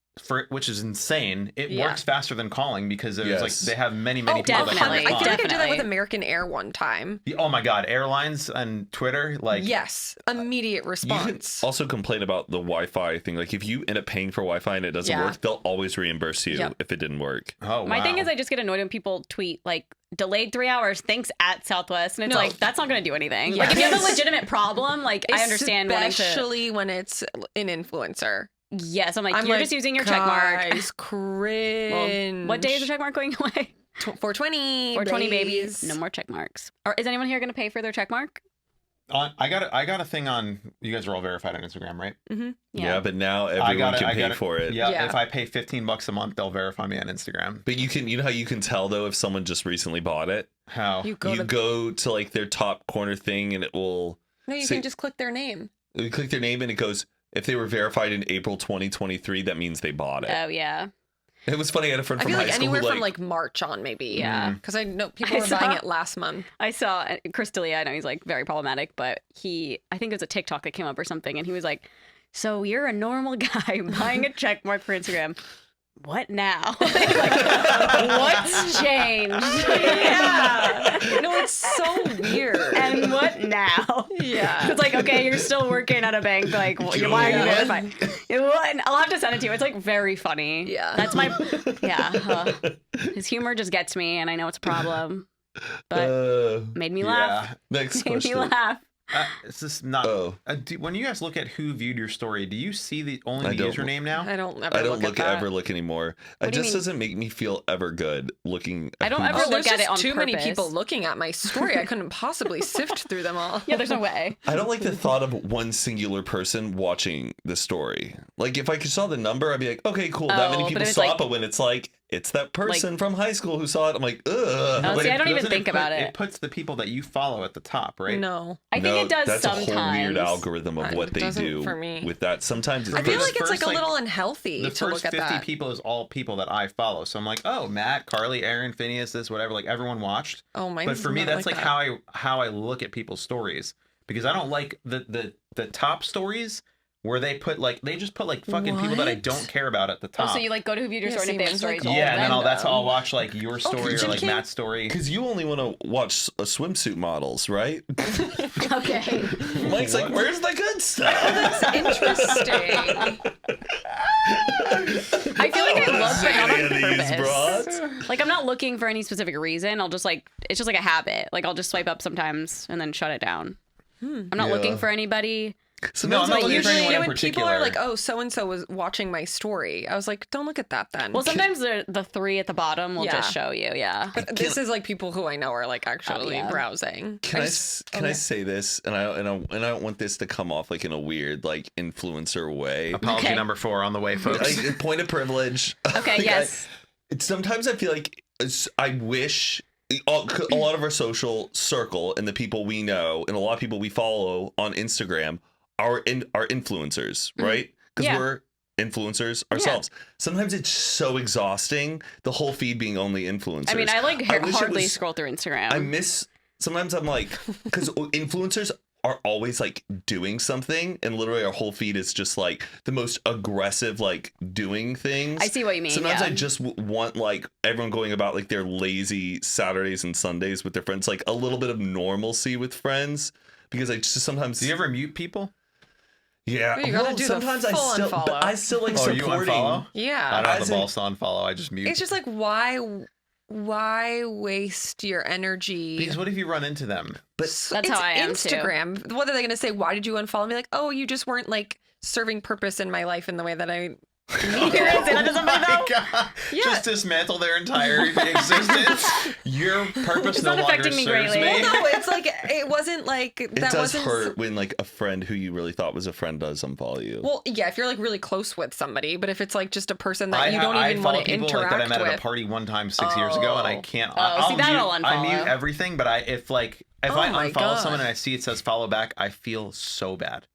which is insane. It Yeah. works faster than calling because there's like Yes. they have many Oh, people that definitely. can I feel like I did that Definitely. with American Air one time. Oh my god, airlines and Twitter, like Yes, immediate You can response. also complain about the Wi-Fi thing. Like if you end up paying for Wi-Fi and it doesn't Yeah. work, they'll always reimburse you Yep. if it didn't work. oh My thing wow. is, I just get annoyed when people tweet like delayed 3 hours. Thanks at Southwest, and it's No. like that's not going to do anything. Like if you have a Yes. legitimate problem, like I understand wanting to. especially when it's an influencer. Yes, I'm like I'm you're like, just using your check mark. Guys, cringe. Well, what day is the check mark going away? 420. 420 babies. No more check marks. Or is anyone here going to pay for their check mark? I got a thing on. You guys are all verified on Instagram, right? Yeah, but now I everyone got can pay for it. Yeah, Yeah. if I pay $15 a month, they'll verify me on Instagram. But you know how you can tell though if someone just recently bought it? How? You You go to like their top corner thing and it will No, you See- can just click their name. you click their name and it goes, if they were verified in April 2023, that means they bought it. Oh yeah. It was funny. I had a friend I from feel high like school anywhere who from like March on, maybe. Yeah. Because I know people I were buying saw- it last month. I saw Chris D'Elia, I know he's like very problematic, but I think it was a TikTok that came up or something, and he was like, "So you're a normal guy buying a check mark for Instagram. What now? Like, what's changed? Yeah. No, it's so weird. And what now? Yeah. It's like, okay, you're still working at a bank. Like, why are you Yeah. verified? What? I'll have to send it to you. It's like very funny. Yeah. That's my, yeah. His humor just gets me, and I know it's a problem, but made me laugh. Next Made me question. laugh. It's just not. Oh. When you guys look at who viewed your story, do you see only the username now? I don't ever I don't look at that. ever look anymore. It do you just mean? doesn't make me feel ever good looking. I don't who's- ever Oh, look there's at just it on too many purpose. people looking at my story. I couldn't possibly sift through them all. Yeah, there's no way. I don't like the thought of one singular person watching the story. Like if I saw the number, I'd be like, okay, cool. That many Oh, but people if it's saw like- it. But when it's like it's that person from high school who saw it, I'm like, ugh. Oh, Like, see, I don't even Doesn't think about it. It puts the people that you follow at the top, right? No. I think it does that's sometimes. a whole weird algorithm of It what they doesn't do for me. with that. Sometimes it's I feel first- like it's like first, a little unhealthy The to first look at 50 that. people is all people that I follow. So I'm like, oh, Matt, Carly, Aaron, Phineas, this, whatever. Like everyone watched. Oh my! But for me, that's like that. how I look at people's stories, because I don't like the top stories where they just put like fucking people that I What? don't care about at the Oh, top. so you like go to who viewed your Yeah, story and see, if they have mine's stories. like all yeah, and then random. I'll watch like your story or you like can't- Matt's story. because you only want to watch swimsuit models, right? Okay. Mike's like, where's the good stuff? That's interesting. I feel like I look, but not on Any of these purpose. broads? Like I'm not looking for any specific reason. I'll just like it's just like a habit. Like I'll just swipe up sometimes and then shut it down. I'm not Yeah. looking for anybody. Sometimes I'm I'm not like, looking for Usually, anyone in when people are particular. like, "Oh, so and so was watching my story," I was like, "Don't look at that then." Well, sometimes the three at the bottom will Yeah. just show you. Yeah. but this is like people who I know are like actually yeah. browsing. Can I okay. say this? And I don't want this to come off like in a weird like influencer way. Apology Okay. number 4 on the way, folks. Like, point of privilege. Okay. Like, Yes. Sometimes I feel like I wish a lot of our social circle and the people we know and a lot of people we follow on Instagram are influencers, right? Because Yeah. we're influencers ourselves. Sometimes it's so exhausting, the whole feed being only influencers. I mean, I like wish it hardly was- scroll through Instagram. I miss. Sometimes I'm like, because influencers are always like doing something, and literally our whole feed is just like the most aggressive, like doing things. I see what you mean. Sometimes yeah. I just want like everyone going about like their lazy Saturdays and Sundays with their friends, like a little bit of normalcy with friends, because I just sometimes. Do you ever mute people? Yeah, You gotta well, do the sometimes I full still, unfollow. but I still like Oh, you supporting. unfollow? I Yeah, don't have As the in- balls to unfollow. I just mute. it's just like why waste your energy? Because what if you run into them? But That's it's how I am, too. Instagram. What are they going to say? Why did you unfollow me? Like, oh, you just weren't like serving purpose in my life in the way that I You're gonna say that to somebody, Oh my though? God. Yeah. Just dismantle their entire existence. Your purpose It's no not longer affecting me serves greatly. me. Well, no, it's like it wasn't like it that does wasn't. hurt when like a friend who you really thought was a friend does unfollow you. Well, yeah, if you're like really close with somebody, but if it's like just a person that you I don't even follow want to people interact like that I met with. at a party one time 6 years ago, and I Oh. can't. Oh, see, that I'll I mute unfollow. everything, but if Oh I my unfollow God. someone and I see it says follow back, I feel so bad.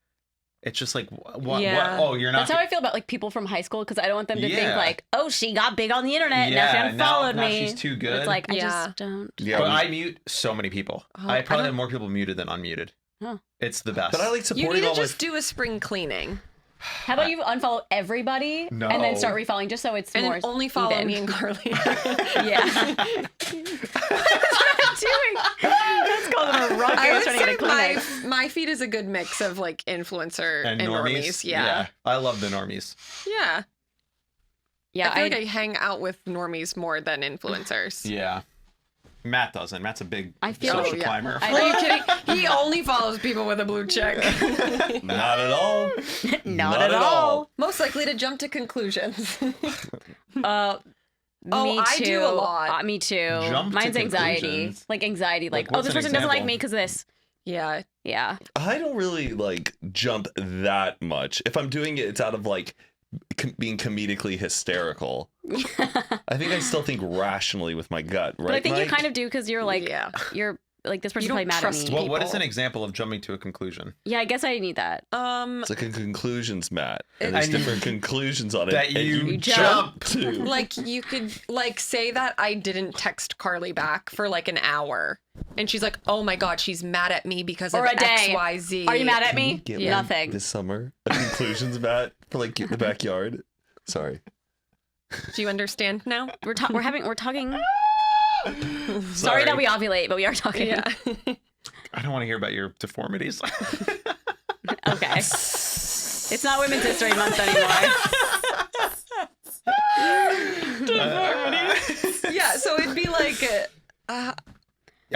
It's just like what? Yeah. Oh, you're not. That's how I feel about like people from high school because I don't want them to think Yeah. like, oh, she got big on the internet. Now she unfollowed now me. she's too But good. it's like I Yeah. just don't. Yeah, but we- I mute so many people. Oh, I I probably don't- have more people muted than unmuted. Huh. It's the best. but I like You supporting need to all my just do a spring cleaning How about you unfollow everybody No. and then start refollowing just so it's and more then only follow even. me and Carly. Yeah. That's what I'm doing. That's called a rocket. I would trying to say get a Kleenex. my feed is a good mix of like influencer and normies. Yeah. I love the normies. Yeah. Yeah, I feel like I hang out with normies more than influencers. Yeah. Matt doesn't. Matt's a big I feel social like- yeah. climber. Are you kidding? He only follows people with a blue check. Not at all. not at all. Most likely to jump to conclusions. Oh, Oh, I do a lot. Me too. Jump to Mine's anxiety. conclusions. Like anxiety. Like, Like, oh, this what's an person doesn't like example? me because this. Yeah. Yeah. I don't really like jump that much. If I'm doing it, it's out of like being comedically hysterical. I think I still think rationally with my gut, right? But I think you Mike? kind of do because you're like, Yeah. you're like, this person's don't probably mad at trust me. what- What is people. an example of jumping to a conclusion? Yeah, I guess I need that. It's like a conclusions mat, and there's And you- different conclusions on it. That and you jump. to. like you could like say that I didn't text Carly back for like an hour. And she's like, oh my God, she's mad at me because Or of a day. XYZ. Are you mad at Can we me? get Yeah. one Nothing. this summer a conclusions mat for like the backyard. Sorry. Do you understand now? We're talking. Sorry that we ovulate, but we are talking. Yeah. I don't want to hear about your deformities. Okay. It's not Women's History Month anymore. Yeah, so it'd be like,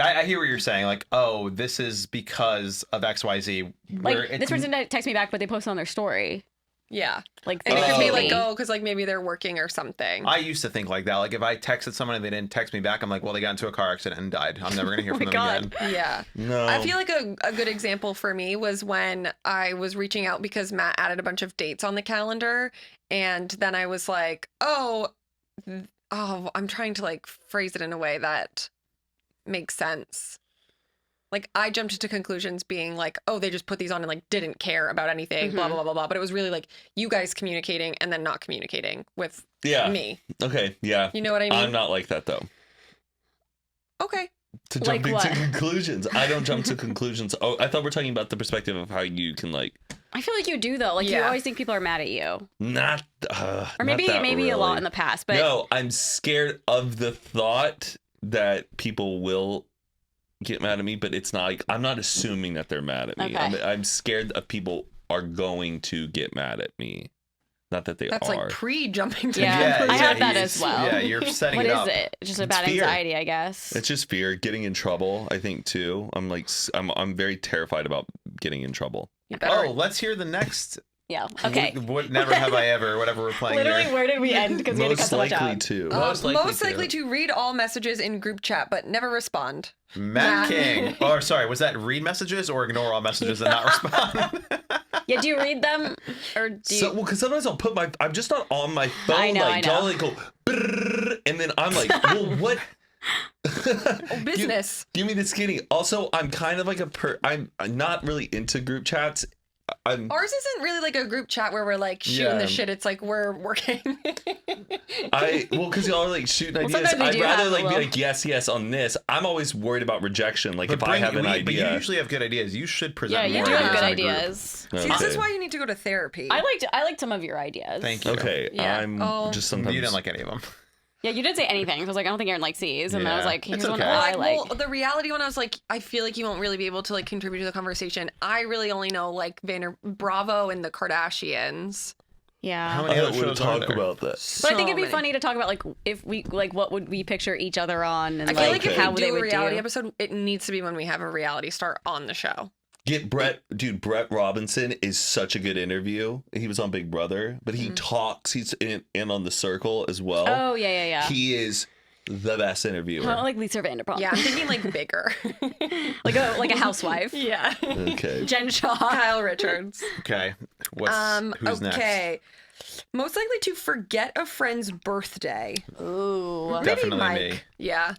I hear what you're saying. Like, oh, this is because of XYZ. Like this person didn't text me back, but they posted on their story. Yeah. Like, And it could be like, me. oh, because like maybe they're working or something. I used to think like that. Like if I texted someone and they didn't text me back, I'm like, well, they got into a car accident and died. I'm never gonna hear Oh from my them God. again. Yeah. No. I feel like a good example for me was when I was reaching out because Matt added a bunch of dates on the calendar. And then I was like, I'm trying to like phrase it in a way that makes sense. Like I jumped into conclusions being like, oh, they just put these on and like didn't care about anything, blah, blah, blah, blah. But it was really like you guys communicating and then not communicating with me. Okay. Yeah. You know what I mean? I'm not like that though. Okay. To Like jumping what? to conclusions. I don't jump to conclusions. Oh, I thought we're talking about the perspective of how you can like I feel like you do though. Like you Yeah. always think people are mad at you, not or maybe not that maybe a lot really. in the past. But No, I'm scared of the thought that people will get mad at me, but it's not like I'm not assuming that they're mad at me. Okay. I'm scared of people are going to get mad at me. Not that they That's are. like pre-jumping to Yeah, conclusions. I have that as well. Yeah, you're setting what it is up. it? Just a It's bad fear. anxiety, I guess. It's just fear, getting in trouble. I think too. I'm like I'm very terrified about getting in trouble. You better- Oh, let's hear the next. Yeah. Okay. What never have I ever? Whatever we're playing Literally, here. where did we end? Because we had to cut Most so much likely out. to. Most likely to. to read all messages in group chat, but never respond. Matt King. Or sorry, was that read messages or ignore all messages and not respond? Yeah. Do you read them or do you? So, well, because sometimes I'm just not on my phone. I know, like, I know. I'll like go, brrr, and then I'm like, well, what? Business. Give me the skinny. Also, I'm kind of like I'm not really into group chats. I'm Ours isn't really like a group chat where we're like shooting the Yeah. shit. It's like we're working. because y'all are like shooting ideas. sometimes we I'd do rather have a like be little- like yes on this. I'm always worried about rejection. Like if I have an But you idea. usually have good ideas. You should present Yeah, you more do have ideas good in a group. ideas. See, this is Okay. why you need to go to therapy. I liked some of your ideas. Thank you. Okay, Yeah. I'm Oh. just sometimes. You didn't like any of them. Yeah, you did say anything. So I was like, I don't think Erin likes these, and then I was Yeah. like, here's It's one okay. that I like. Well, the reality one, I was like, I feel like you won't really be able to like contribute to the conversation. I really only know like Bravo and the Kardashians. Yeah. How I many other don't want shows to are talk there? about that. But I think it'd be many. funny to talk about like if we like what would we picture each other on and I feel like Okay. if how we they do a would reality do. episode, it needs to be when we have a reality star on the show. Get Brett, dude. Brett Robinson is such a good interview. He was on Big Brother, but he talks. He's in on The Circle as well. Oh yeah. He is the best interviewer. Not like Lisa Vanderpump. Yeah, I'm thinking like bigger. like a housewife. Yeah. Okay. Jen Shaw. Kyle Richards. Okay. Who's next? Okay. Most likely to forget a friend's birthday. Ooh. Maybe Definitely Mike. me. Yeah.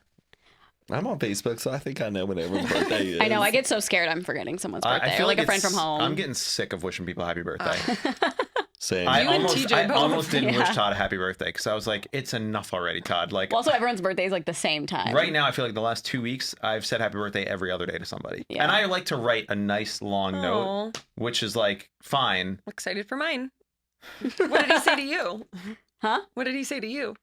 I'm on Facebook, so I think I know what everyone's birthday is. I know. I get so scared I'm forgetting someone's I birthday. feel Or like a it's- friend from home. I'm getting sick of wishing people happy birthday. Same. I You and almost, TJ I both. almost didn't wish Yeah. Todd a happy birthday because I was like, it's enough already, Todd. Like also, everyone's birthday is like the same time. right now, I feel like the last 2 weeks I've said happy birthday every other day to somebody, Yeah. and I like to write a nice long note, Aw, which is like fine. excited for mine. What did he say to you? Huh? What did he say to you?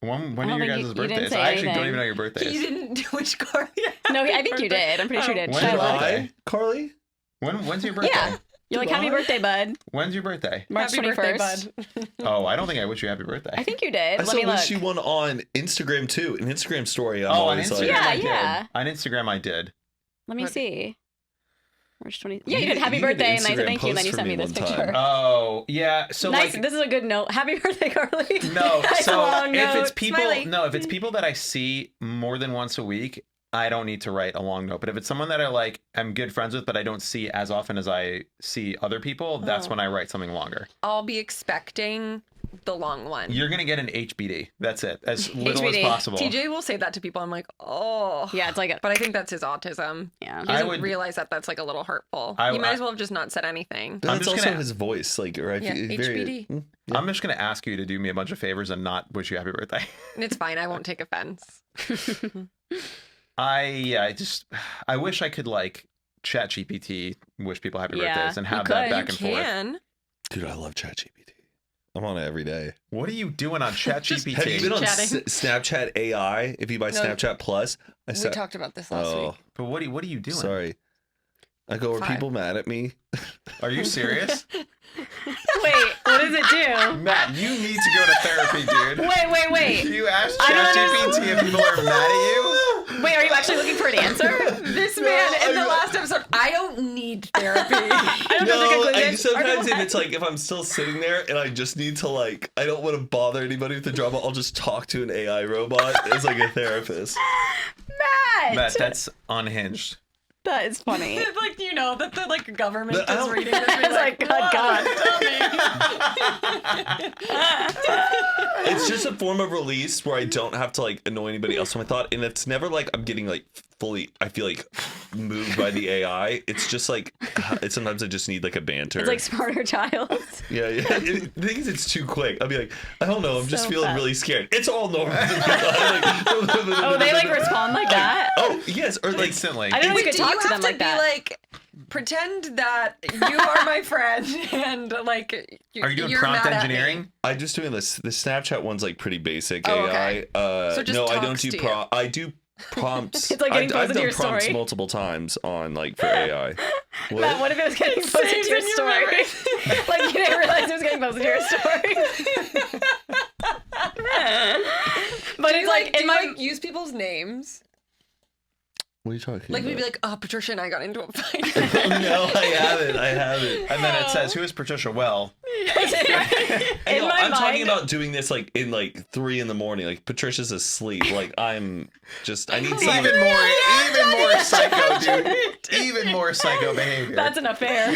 When I are don't your think guys' you didn't birthdays? say I actually don't anything. even know your birthdays. You didn't do which card? No, I think you did. I'm pretty sure you did. When Should I did look? I? I, Carly? When's your birthday? Yeah. You're like, happy birthday, bud. When's your birthday? March Happy 21st. birthday, bud. Oh, I don't think I wish you happy birthday. I think you did. I Let me still look. wish you one on Instagram too. An Instagram story. I'm Oh, on always Instagram, like, Yeah, I did. yeah. On Instagram, I did. Let me What? see. March 20th. Yeah, you You did. Happy did an birthday, and I said Instagram thank you, and then post you for sent me me this one time. picture. Oh, yeah. So Nice. like, This is a good note. Happy birthday, Carly. no. Nice So long if it's note. people, Smiley. no, if it's people that I see more than once a week, I don't need to write a long note. But if it's someone that I like, I'm good friends with, but I don't see as often as I see other people, that's Oh. when I write something longer. I'll be expecting the long one. You're gonna get an HBD. That's it. As little as HBD. possible. TJ will say that to people. I'm like, oh. Yeah, it's like a, But I think that's his autism. yeah. He I doesn't would- realize that that's like a little hurtful. I- You might I- as well have just not said anything. But I'm it's just also gonna- his voice, like, or I Yeah, feel HBD. Yeah. I'm just gonna ask you to do me a bunch of favors and not wish you happy birthday. It's fine. I won't take offense. I wish I could like chat GPT wish people happy Yeah, birthdays and you have that could. back You and forth. can. Dude, I love ChatGPT. I'm on it every day. What are you doing on chat Just- GPT? Have you been on Chatting. Snapchat AI? If you buy No. Snapchat Plus, We talked about this last oh, week. But what are you doing? sorry. I go, are Fine. people mad at me? Are you serious? Wait, what does it do? Matt, you need to go to therapy, dude. Wait. You asked I don't ChatGPT if people are mad at you? Wait, are you actually looking for an answer? This man in the last episode, I don't need therapy. I don't know the No, conclusion. sometimes if it's like if I'm still sitting there and I just need to like I don't want to bother anybody with the drama, I'll just talk to an AI robot as like a therapist. Matt, that's unhinged. That is funny. Like, you know, that the like government But I is don't- reading this. It's like, God, God. It's just a form of release where I don't have to like annoy anybody else with my thought, and it's never like I'm getting like fully. I feel like moved by the AI. It's just like sometimes I just need like a banter. It's like Smarter Child. yeah. The thing is, it's too quick. I'll be like, I don't know. I'm just So feeling fast. really scared. It's all normal. Oh, they like respond like that? Oh yes, or like Instantly. I don't know if you could Do talk you to have them to like be that. like, pretend that you are my friend and like Are you doing you're prompt mad at me. engineering? I'm just doing this. The Snapchat one's like pretty basic Oh, AI. okay. So just no, I don't talks do to you. I do prompts. It's like getting I've posted to done your prompts story. multiple times on like for AI. What? Matt, what if it was getting posted saves to your in your story? memory. Like you didn't realize it was getting posted to your story. But Do it's you like do in you, my like use people's names? What are you talking Like about? we'd be like, oh, Patricia and I got into a fight. No, I haven't. And then it says, "Who is Patricia?" Well, I know, my I'm talking mind- about doing this like in like 3 a.m. Like Patricia's asleep. Like I'm just I need someone. even more psycho, dude. Even more psycho behavior. that's an affair.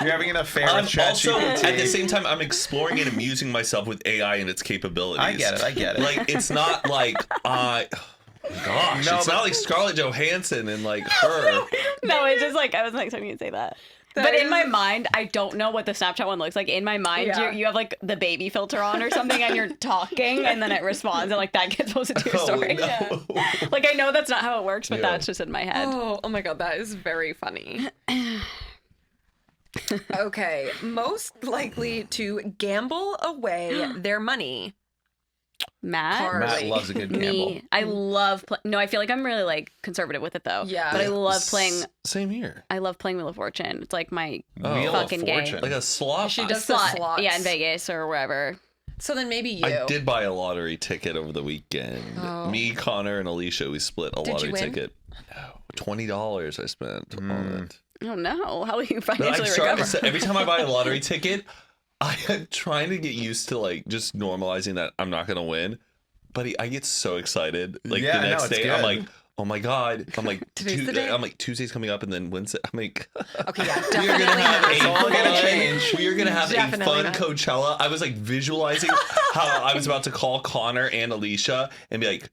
You're having an affair I'm with also ChatGPT. at the same time I'm exploring and amusing myself with AI and its capabilities. I get it. Like it's not like oh my gosh, No, it's but- not like Scarlett Johansson and like her. No, it's just like I wasn't expecting you to say that. But in my mind, I don't know what the Snapchat one looks like. In my mind, Yeah. you have like the baby filter on or something, and you're talking, and then it responds, and like that gets posted to your Oh, story. no. Like I know that's not how it works, but Yeah. that's just in my head. Oh my god, that is very funny. Okay, most likely to gamble away their money. Matt, Carly. Matt loves a good gamble. me, I love. No, I feel like I'm really like conservative with it though. Yeah. but I love playing. Same here. I love playing Wheel of Fortune. It's like my Wheel fucking of game. Fortune. Like a slot. She a does the slot. slots. Yeah, in Vegas or wherever. So then maybe you. I did buy a lottery ticket over the weekend. Oh. Me, Connor, and Alicia, we split a Did you lottery win? ticket. No, $20 I spent on it. Oh no! How will you But financially I'm starting recover? to, every time I buy a lottery ticket, I am trying to get used to like just normalizing that I'm not gonna win. But I get so excited. Like Yeah, the no, next it's day, I'm good. like, oh my god! I'm like, Today's the day? I'm like Tuesday's coming up, and then Wednesday. I'm like, Okay, yeah, we are definitely gonna have not. a It's all gonna fun- change. We are gonna have a Definitely fun not. Coachella. I was like visualizing how I was about to call Connor and Alicia and be like,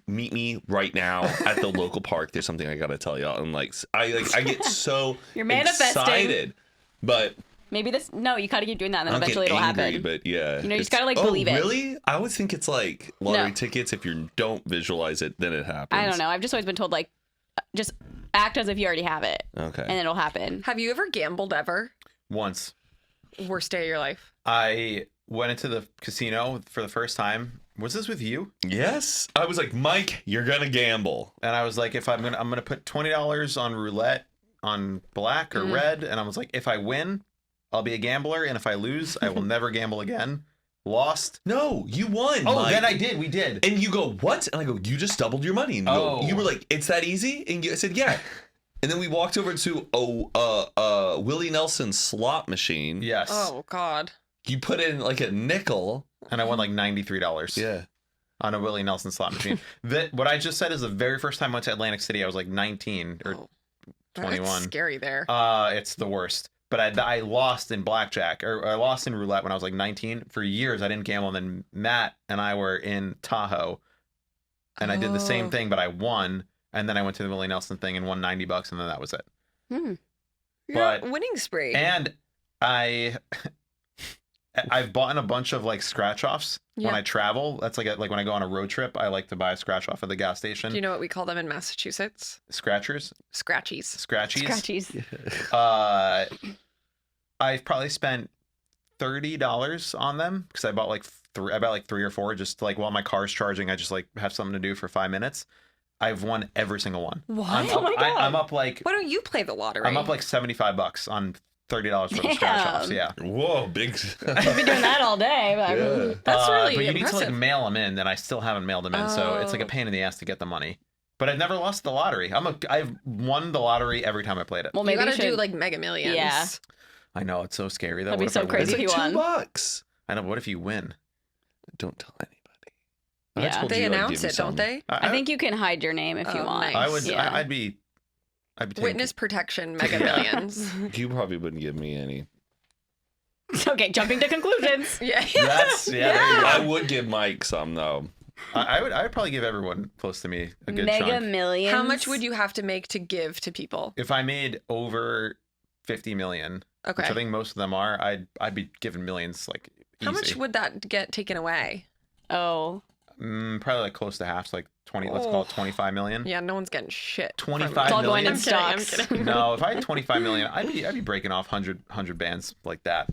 meet me right now at the local park. There's something I gotta tell y'all. And like I get so You're manifesting. excited, but Maybe this. No, you gotta keep doing that, and then I don't eventually get it'll angry. happen. But yeah, You know, you just it's- gotta, like, oh, believe it. Really? I always think it's like lottery No. tickets. If you don't visualize it, then it happens. I don't know. I've just always been told like, just act as if you already have it, Okay. and it'll happen. Have you ever gambled ever? Once Worst day of your life. I went into the casino for the first time. Was this with you? Yes, I was like, Mike, you're gonna gamble. And I was like, I'm gonna put $20 on roulette on black or red, and I was like, if I win, I'll be a gambler, and if I lose, I will never gamble again. Lost. No, you won. Oh, Mike. then I did. We did. And you go, what? And I go, you just doubled your money. And Oh. you were like, it's that easy? And I said, yeah. And then we walked over to Willie Nelson's slot machine. Yes. Oh god. You put in like a nickel. And I won like $93. Yeah. On a Willie Nelson slot machine. What I just said is the very first time I went to Atlantic City, I was like 19 or Oh, 21. That's scary there. It's the worst. But I lost in blackjack, or I lost in roulette when I was like 19. For years, I didn't gamble. And then Matt and I were in Tahoe, and I did the same Oh. thing, but I won. And then I went to the Willie Nelson thing and won $90, and then that was it. Hmm. You're on but- a winning spree. And I've bought a bunch of like scratch offs when Yeah. I travel. That's like when I go on a road trip, I like to buy a scratch off at the gas station. Do you know what we call them in Massachusetts? Scratchers, Scratchies. scratchies. Scratchies. I've probably spent $30 on them because I bought like three or four just like while my car's charging. I just like have something to do for 5 minutes. I've won every single one. What? I'm Oh my God. I'm up like Why don't you play the lottery? I'm up like $75 on $30 for the scratch offs. Yeah. Whoa, big. I've been doing that all day. But Yeah. That's really but you need to impressive. like mail them in, and I still haven't mailed them in, so it's like a Oh. pain in the ass to get the money. But I've never lost the lottery. I've won the lottery every time I played it. Well, You maybe gotta you should do like Mega Millions. Yeah. I know it's so scary though. That'd be What if so I win? crazy. It's if like you won. $2. I know. What if you win? Don't tell anybody. Yeah. told They you I'd announce give you it, don't some. they? I think you can hide your name if you Oh, want. nice. I would. Yeah. I'd be taking- Witness protection, Mega Yeah. Millions. You probably wouldn't give me any. Okay, jumping to conclusions. Yeah. That's yeah. There you go. I would give Mike some though. I would probably give everyone close to me a good Mega chunk. Millions. How much would you have to make to give to people? If I made over 50 million, which I Okay. think most of them are, I'd be giving millions like easy. How much would that get taken away? Oh, Probably like close to half, so like 20. Let's call it Oh. 25 million. Yeah, no one's getting shit. 25 it's all going million? in I'm stocks. kidding. No, if I had 25 million, I'd be breaking off 100 bands like that.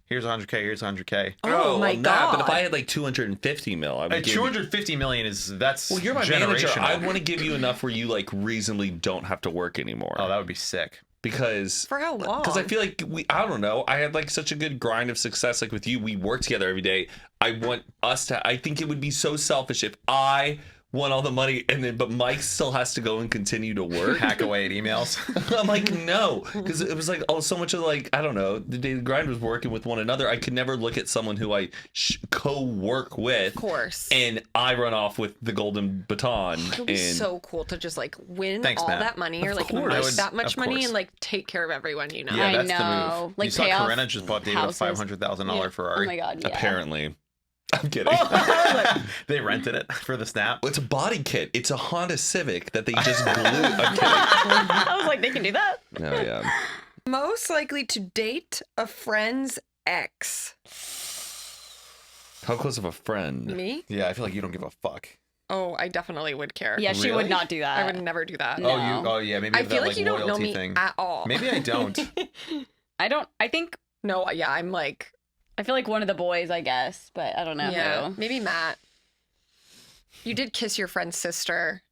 Here's 100K. Here's 100K. Oh my nah, But if God. I had like 250 mil, I would give 250 million that's Well, you're my manager. generational. I want to give you enough where you like reasonably don't have to work anymore. Oh, that would be sick. Because For how long? Because I feel like I don't know. I had like such a good grind of success. Like with you, we work together every day. I want us to. I think it would be so selfish if I won all the money but Mike still has to go and continue to work. Hack away at emails. I'm like, no, because it was like so much of like I don't know. The day the grind was working with one another. I could never look at someone who I co-work with, Of course. and I run off with the golden baton. It would be and so cool to just like win Thanks, all Matt. that money or Of like course. make I would- that much of money course. and like take care of everyone, you know? Yeah, I that's the know. move. Like you saw pay off Corinna just bought David houses. a $500,000 Ferrari. Oh my god, yeah. apparently, I'm kidding. They rented it for the snap. It's a body kit. It's a Honda Civic that they just glue. I'm kidding. I was like, they can do that. No, yeah. Most likely to date a friend's ex. How close of a friend? Me? Yeah, I feel like you don't give a fuck. Oh, I don't. I would care. Yeah, she Really? would not do that. I would never do that. No. Oh yeah, maybe I you have feel that like you don't know loyalty me thing. at all. Maybe I don't. I think No, yeah, I'm like, I feel like one of the boys, I guess, but I don't know yeah, who. maybe Matt. You did kiss your friend's sister.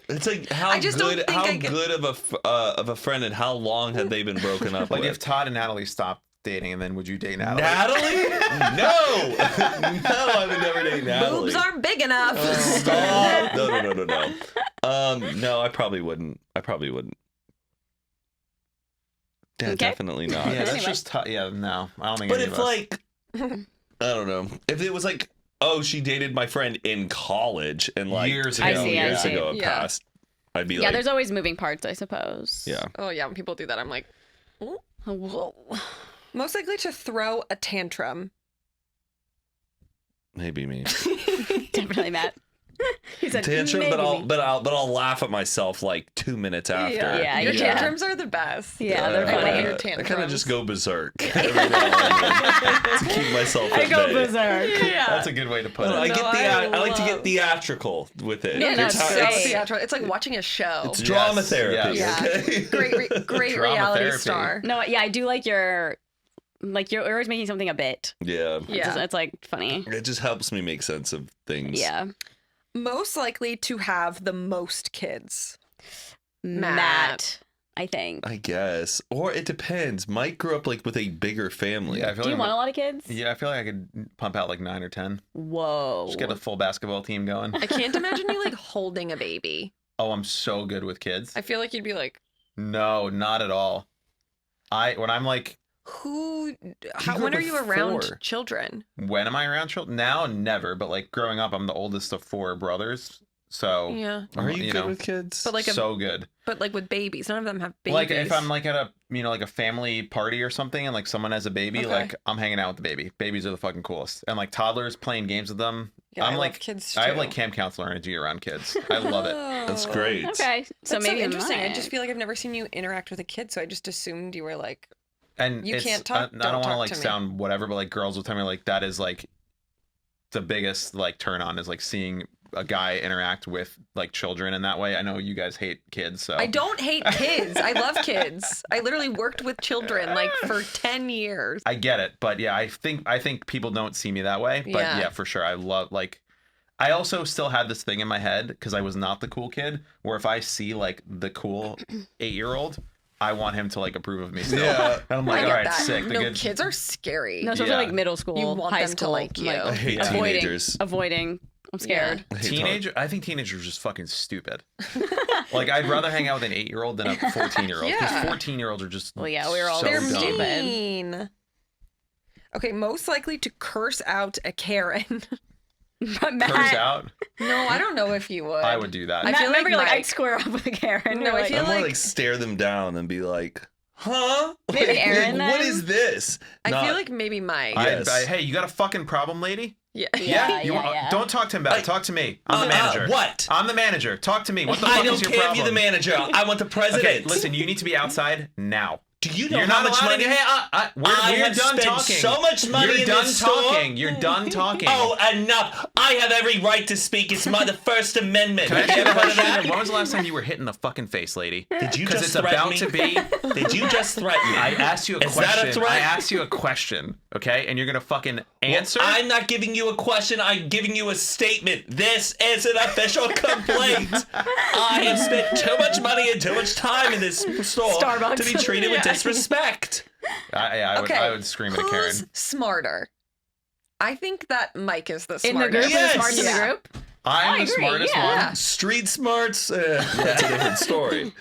It's like how I just don't good, think how I could- good of a friend, and how long had they been broken up Like with? if Todd and Natalie stopped dating, and then would you date Natalie? Natalie? No, no, I would never date Natalie. Boobs aren't big enough. Stop! No. No, I probably wouldn't. Yeah, Okay. definitely not. Yeah, that's Anyway. just yeah. No, I don't think. But any if of us. like, I don't know, if it was like, oh, she dated my friend in college and like Years ago. I see, I years see. ago it Yeah. passed, I'd be Yeah, like, there's always moving parts, I suppose. yeah. Oh yeah, when people do that, I'm like, Whoa. most likely to throw a tantrum. Maybe me. Definitely Matt. He said Tantrum, maybe. but I'll laugh at myself like 2 minutes after. Yeah, your yeah. tantrums are the best. Yeah, they're I love funny. your I kind of tantrums. just go berserk every now and then to keep myself I at go bay. berserk. Yeah. that's a good way to put I it. get No, I like to get love- theatrical with it. Yeah, no, it's, it's how- great. It's theatrical. It's like watching a show. it's drama Yes, therapy. yes. Okay. Great Drama reality therapy. star. No, yeah, I do like you're always making something a bit. Yeah. Yeah. It's like funny. It just helps me make sense of things. Yeah. Most likely to have the most kids. Matt, I think. I guess. Or it depends. Mike grew up like with a bigger family. Yeah, I feel Do you like want a lot of kids? Yeah, I feel like I could pump out like 9 or 10. Whoa. Just get a full basketball team going. I can't imagine you like holding a baby. Oh, I'm so good with kids. I feel like you'd be like, No, not at all. When I'm like, who? grew When up are you with around 4. children? when am I around children? Now, never. But like growing up, I'm the oldest of 4 brothers. So Yeah, Are you, good know, with kids? but like so good. but like with babies, none of them have babies. Like if I'm like at a like a family party or something, and like someone has a baby, Okay. like I'm hanging out with the baby. Babies are the fucking coolest. And like toddlers playing games with them. Yeah, I'm I like love kids I have too. like camp counselor energy around kids. I love it. That's great. Okay. So That's maybe so interesting. I mine. just feel like I've never seen you interact with a kid, so I just assumed you were like, And You it's, can't talk- I don't don't want to talk like to me. sound whatever, but like girls will tell me like that is like the biggest like turn on is like seeing a guy interact with like children in that way. I know you guys hate kids, so I don't hate kids. I love kids. I literally worked with children like for 10 years. I get it, but yeah, I think people don't see me that way. But Yeah. yeah, for sure, I love like. I also still had this thing in my head because I was not the cool kid. Where if I see like the cool 8-year-old, I want him to like approve of me still. Yeah. And I'm I like, get all right, that. sick. The No, good kids are scary. No, especially Yeah. like middle school, You want high them to school. like you. I hate avoiding, teenagers. avoiding. I'm scared. I hate I think teenagers are just fucking stupid. Like, I'd rather hang out with an 8-year-old than a 14-year-old. Because Yeah. 14-year-olds are just Well, yeah, we were all so They're dumb. dumb. mean. Okay, most likely to curse out a Karen. But Matt, Curse out. No, I don't know if you would. I would do that. I Matt, feel remember, like like Mike- I'd square up with a Karen. No, You're I like, feel I want to like- like stare them down and be like, huh? Maybe Like, Erin, what then? is this? I Not- feel like maybe Mike. Yes. Hey, you got a fucking problem, lady? Yeah. Yeah, You yeah. Don't talk to him about it. Talk to me. I'm the manager. What? I'm the manager. Talk to me. What the fuck I don't is your care problem? if you're the manager. I want the president. Okay, listen, you need to be outside now. Do you know You're how not much allowed money? to. Hey, I we're have done spent talking. so much money You're in done this store. talking. You're done talking. Oh, enough! I have every right to speak. It's the First Amendment. Can I Have ask you you a ever heard of question? that? When was the last time you were hit in the fucking face, lady? Did you Because just it's threaten about me? to be. Did you just threaten me? I asked you a Is that a question. threat? I asked you a question, okay? And you're gonna fucking answer. I'm not giving you a question. I'm giving you a statement. This is an official complaint. I have spent too much money and too much time in this store Starbucks. to be treated with Yeah. disrespect. I would scream at a Karen. Who's smarter? I think that Mike is the in smartest. the group, Yes. the smarts in the Yeah. group. I'm I the agree, smartest yeah. one. Street smarts, that's a different story.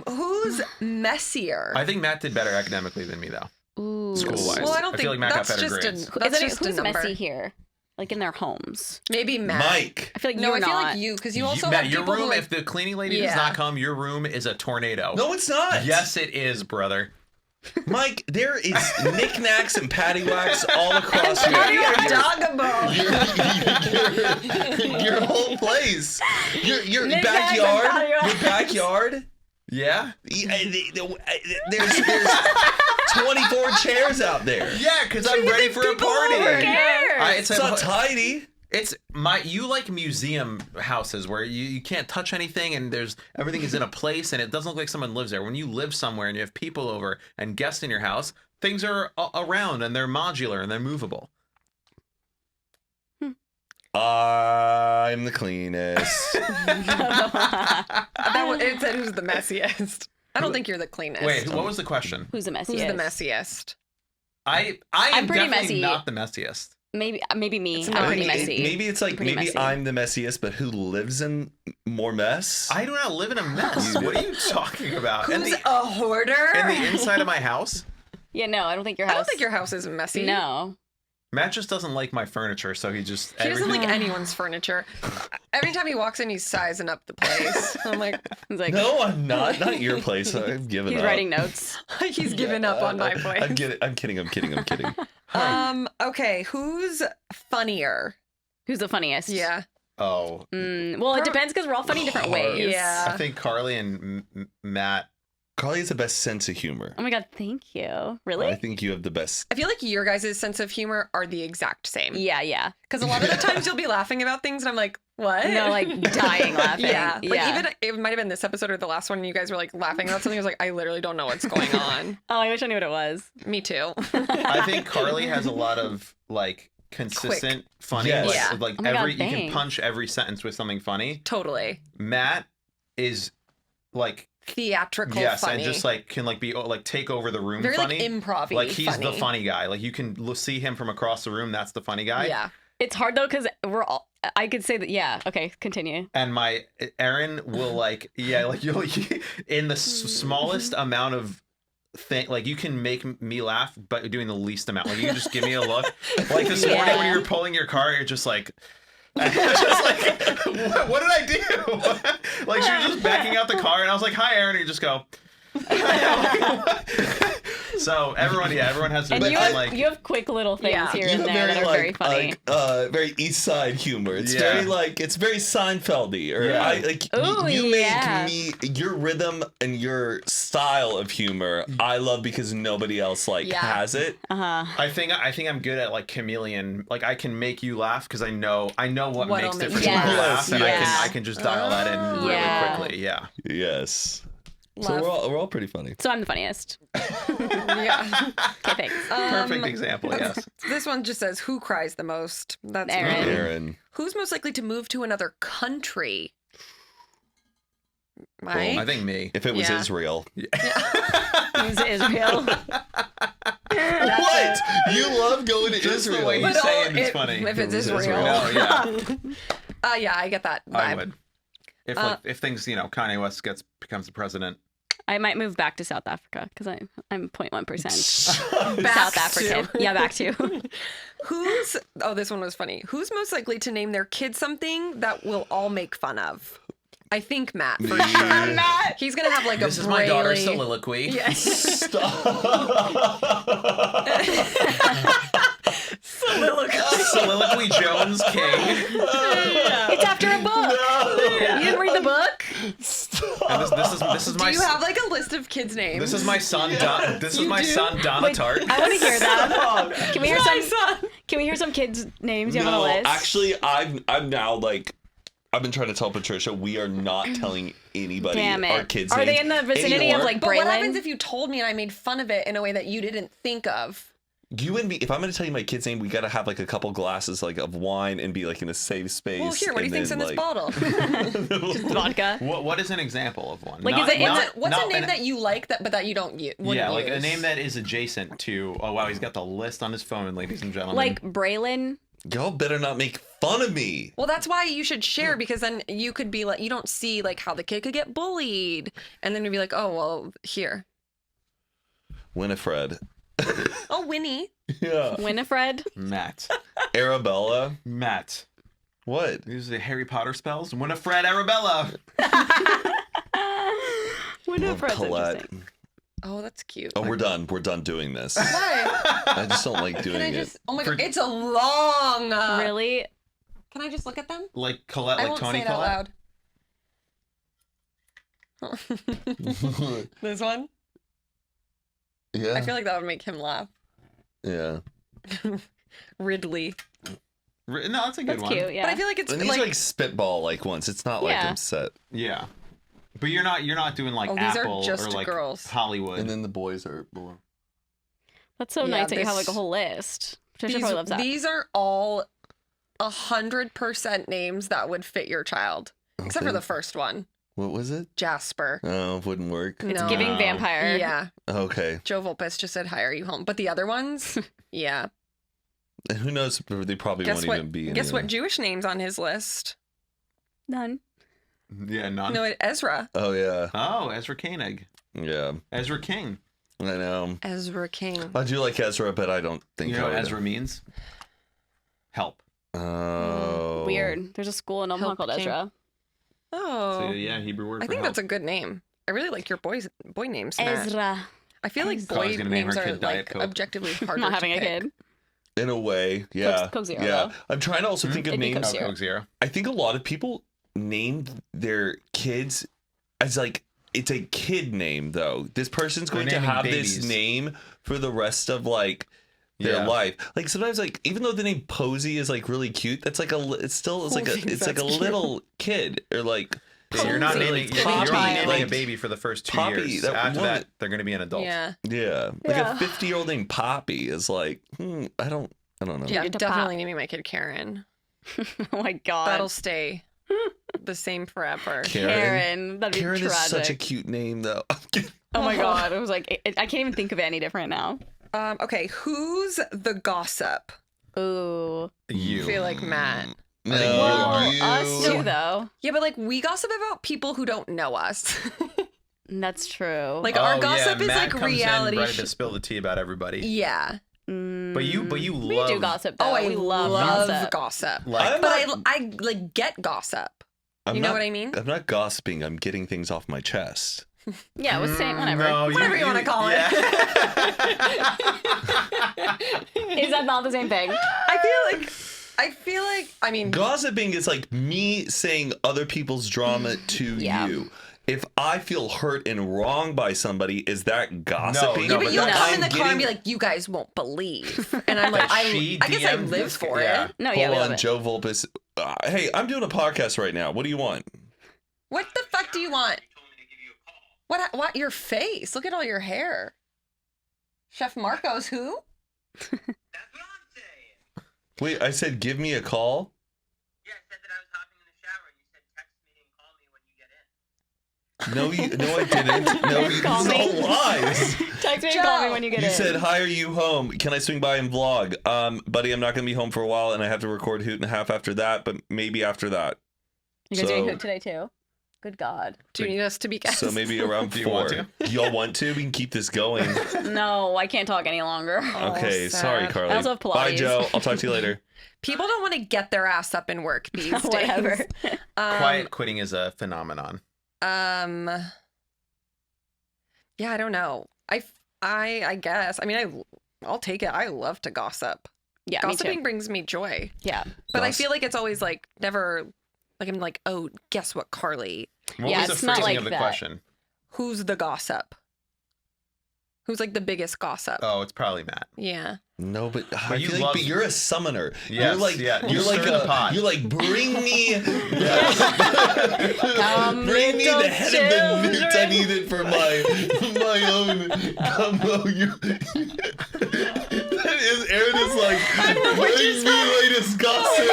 Who's messier? I think Matt did better academically than me, though. Ooh. School-wise. Well, I don't I think feel like Matt got that's better just grades. that's Is it, just a who's number. messy here? Like in their homes. Maybe Matt. Mike. I feel like No, you're I feel not. like you because you also Matt, have your people room, who, like, if the cleaning lady does Yeah. not come, your room is a tornado. No, it's not. Yes, it is, brother. Mike, there is knickknacks and paddywhacks all across your whole place. Your Knickknacks and backyard. paddywhacks. Your backyard. Yeah? There's 24 chairs out there. Yeah, because I'm ready for a party. Who cares? It's not tidy. It's you like museum houses where you can't touch anything and everything is in a place and it doesn't look like someone lives there. When you live somewhere and you have people over and guests in your house, things are around and they're modular and they're movable. I'm the cleanest. It said who's the messiest. I don't think you're the cleanest. Wait, what was the question? Who's the messiest? Who's the messiest? I am pretty definitely messy. not the messiest. Maybe me. It's I'm not pretty me. messy. Maybe it's like Pretty maybe messy. I'm the messiest, but who lives in more mess? I do not live in a mess. What are you talking about? And Who's the, a hoarder? and the inside of my house? Yeah, no, I don't think your house. I don't think your house is messy. No. Matt just doesn't like my furniture, so he just He doesn't like everything- anyone's furniture. Every time he walks in, he's sizing up the place. I'm like, He's like, No, I'm not. Not your place. I've given he's up. writing notes. he's given up on my place. I'm kidding. I'm kidding. Okay, who's funnier? Who's the funniest? Yeah. Oh, Well, it depends because we're all funny different Hard. ways. Yeah. I think Carly and Matt. Carly has the best sense of humor. Oh my god, thank you. Really? I think you have the best. I feel like your guys' sense of humor are the exact same. Yeah. Because a lot of the times you'll be laughing about things and I'm like, what? No, like dying laughing. Yeah. Like Yeah. even it might have been this episode or the last one and you guys were like laughing about something. I was like, I literally don't know what's going on. Oh, I wish I knew what it was. Me too. I think Carly has a lot of like consistent funny. Yes. Like, Yeah. like Oh my God, you can thanks. punch every sentence with something funny. Totally. Matt is like Theatrical yes, funny. and just like can like be like take over the room very funny. like improv-y Like he's the funny. funny guy. Like you can see him from across the room. That's the funny guy. Yeah. It's hard though because we're all. I could say that. Yeah. Okay. Continue. And my Erin will like like you'll in the smallest amount of thing like you can make me laugh but doing the least amount. Like you can just give me a look. Like this morning when you were pulling your car, you're just like. Just like what did I do? Like she was just backing out the car and I was like, "Hi, Erin," and you just go. So everyone has And a you have quick little things Yeah. here You and have there that are very funny. very East Side humor. It's Yeah. very like it's very Seinfeldy. Or Yeah. Ooh, you yeah. make me your rhythm and your style of humor. I love because nobody else Yeah. has it. I think I'm good at like chameleon. Like I can make you laugh because I know what What'll makes make different you people laugh. laugh, and Yes. I can just dial that in really Yeah. quickly. Yeah. Yes. So Love. we're all pretty funny. So I'm the funniest. Yeah. Okay, thanks. Perfect example. Yes. This one just says who cries the most. That's Erin. me. Aaron. Who's most likely to move to another country? Mike? I think me. If it was Yeah. Israel. Is it Israel? What? You love going to Just the Israel. way you But say oh, it is funny. If it's It was Israel. No, yeah, Yeah, I get that vibe. I would. If things, Kanye West becomes the president. I might move back to South Africa because I'm 0.1% Back South to- African. Yeah, back to. This one was funny. Who's most likely to name their kid something that we'll all make fun of? I think Matt, for Me. sure. Matt. He's going to have like This a is my daughter's Braille- soliloquy. Yes. Soliloquy Jones King. It's after a book. You didn't read the book? And this is Do my you have like a list of kids' names? this is my son. This is my do? son Donna Wait, Tart. I want to hear that. Can we hear My some? son. Can we hear some kids' names you have on No, the list? actually, I'm now like, I've been trying to tell Patricia we are not telling anybody Damn it. our kids' Are names they in the vicinity anymore. of like But what happens Braylon? if you told me and I made fun of it in a way that you didn't think of? You and me, if I'm going to tell you my kid's name, we got to have like a couple glasses like of wine and be like in a safe space. Well, here, what do you think's in this bottle? Vodka. What is an example of one? Like, Not- is it- not- What's not a name an- that you like but that you don't use? Yeah, like a name that is adjacent to. Oh wow, he's got the list on his phone, ladies and gentlemen. Like Braylon. Y'all better not make fun of me. Well, that's why you should share, because then you could be like, you don't see like how the kid could get bullied, and then you'd be like, oh well, here. Winifred. Oh, Winnie. Yeah. Winifred. Matt. Arabella. Matt. What? These are the Harry Potter spells. Winifred Arabella. Winifred's Colette. interesting. Oh, that's cute. Oh, we're done. We're done doing this. Why? I just don't like doing Can I it. just? Oh my god, it's a long. Really? Can I just look at them? Like Colette, I like won't Tony say it out Collette. loud. This one. Yeah. I feel like that would make him laugh. Yeah. Ridley. No, that's a good That's one. cute. Yeah. But I feel like it's And these are like spitball like once. It's not like Yeah. I'm set. Yeah, but you're not doing like Oh, these are Apple just or like girls. Hollywood. And then the boys are below. That's so Yeah, nice that you have like a this- whole list. Patricia probably loves that. These are all 100% names that would fit your child, except for Okay. the first one, What was it? Jasper. Oh, it wouldn't work. It's No. giving vampire. Yeah, Okay. Joe Volpes just said, "Hi, are you home?" But the other ones, yeah. And who knows? They probably Guess won't what? even be. Guess what? anyway. Jewish names on his list? None. Yeah, none. No, Ezra. Oh yeah. Oh, Ezra Koenig. Yeah. Ezra King. I know. Ezra King. I do like Ezra, but I don't think You know I what would. Ezra means? Help. Oh. Weird. There's a school in Omaha Help called King. Ezra. Oh, So, yeah, Hebrew word I for think help. that's a good name. I really like your boy names. Matt. Ezra. I feel like Ezra. I was boy gonna name names her are kid Diet like Coke. objectively harder. Not having to a pick. kid. In a way, yeah. Coke Zero, yeah. though. I'm trying to also think of It'd be names. Coke Oh, Coke Zero. I think a lot of people name their kids as like it's a kid name though. This person's They're going to naming have babies. this name for the rest of like their Yeah. life. Like sometimes like even though the name Posey is like really cute, that's like it's still it's Who like a thinks it's like a that's cute? little kid or like Yeah, you're not Posey. naming, Like you're not Poppy, naming like a baby for the first 2 Poppy, years. that After woman- that, they're going to be an adult. Yeah, yeah. Like Yeah. a 50-year-old named Poppy is like I don't know. yeah. Into Definitely pop. naming my kid Karen. Oh my god. That'll stay the same forever. Karen. That'd be Karen tragic. is such a cute name though. Oh my god. It was like I can't even think of it any different now. Okay, who's the gossip? Ooh. You. I feel like Matt. No, think you Well, are. us too though. Yeah, but like we gossip about people who don't know us. That's true. Like our Oh, gossip yeah, is Matt like comes reality. in ready to spill the tea about everybody. Yeah. But you we love. do gossip though. Oh, I we love love gossip. Like, But I like get gossip. I'm You know not- what I mean? I'm not gossiping. I'm getting things off my chest. Yeah, it was saying whatever. No, Whatever you wanna call it. Is that not the same thing? I feel like I mean Gossiping is like me saying other people's drama to Yeah. you. If I feel hurt and wronged by somebody, is that gossiping? No, but but you'll that's- come in the car and be getting- like, "You guys won't believe," and I'm like, That she I guess I DM'd live this for guy. Yeah. it. No, yeah, we Hold love on, it. Joe Volpes. Hey, I'm doing a podcast right now. What do you want? What the fuck do you want? What? Your face? Look at all your hair. Chef Marco's who? That's what I'm saying. Wait, I said give me a call. Yeah, I said that I was hopping in the shower. You said text me and call me when you get in. No, I didn't. No, it's Call me. all lies. Text me and call me when you get You in. said, hi, are you home? Can I swing by and vlog? Buddy, I'm not going to be home for a while, and I have to record Hoot and a Half after that, but maybe after that. You guys So- doing Hoot today too? Good God. Do you need us to be guests? So maybe around 4. Do you want to? Y'all want to? We can keep this going. No, I can't talk any longer. Okay, sad. sorry, Carly. I also have Bye, Pilates. Joe. I'll talk to you later. People don't want to get their ass up and work these days. Whatever. Quiet quitting is a phenomenon. Yeah, I don't know. I guess. I mean, I'll take it. I love to gossip. Yeah, me Gossiping too. brings me joy. Yeah. But I Goss- feel like it's always like never like I'm like, oh, guess what, Carly? What Yeah, was the it's not phrasing like of the that. question? Who's the gossip? Who's like the biggest gossip? Oh, it's probably Matt. Yeah. No, but I you feel like love- but you're a summoner. Yes, you're like yeah. you're You like stir the pot. you're like bring me Come, bring me little the head of the newt I children. need it for my own. Come on, you. That is Erin is like bring me latest gossip.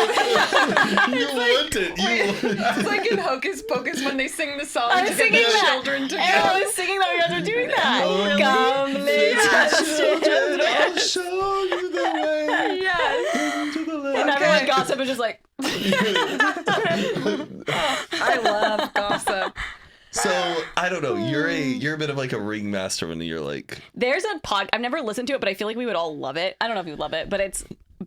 You want it. You want it. It's like in Hocus Pocus when they sing the song I to was get singing the that. children And I together. was singing that you guys were doing that. Oh, Come, little children. I'll show you the way. Yes. To the And left. everyone gossip is just like, I love gossip. So I don't know. You're a bit of like a ringmaster when you're like there's a pod. I've never listened to it, but I feel like we would all love it. I don't know if you would love it, but it's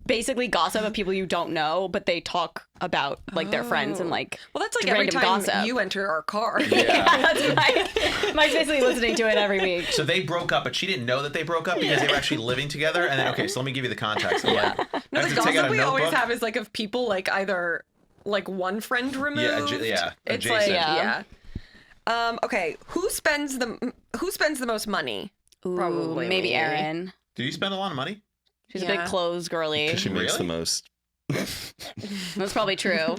basically gossip of people you don't know, but they talk about like their friends and like. Well, that's like every random time gossip. you enter our car. Yeah, that's Mike. Mike's basically listening to it every week. So they broke up, but she didn't know that they broke up because they were actually living together. And then, okay, so let me give you the context. I'm like, No, I the have to take out gossip a we always notebook. have is like of people like either like one friend removed. yeah, It's adjacent. like Yeah. Okay, who spends the most money? Probably maybe me. Erin. Do you spend a lot of money? She's a Yeah. big clothes girly. because she makes Really? the most. That's probably true.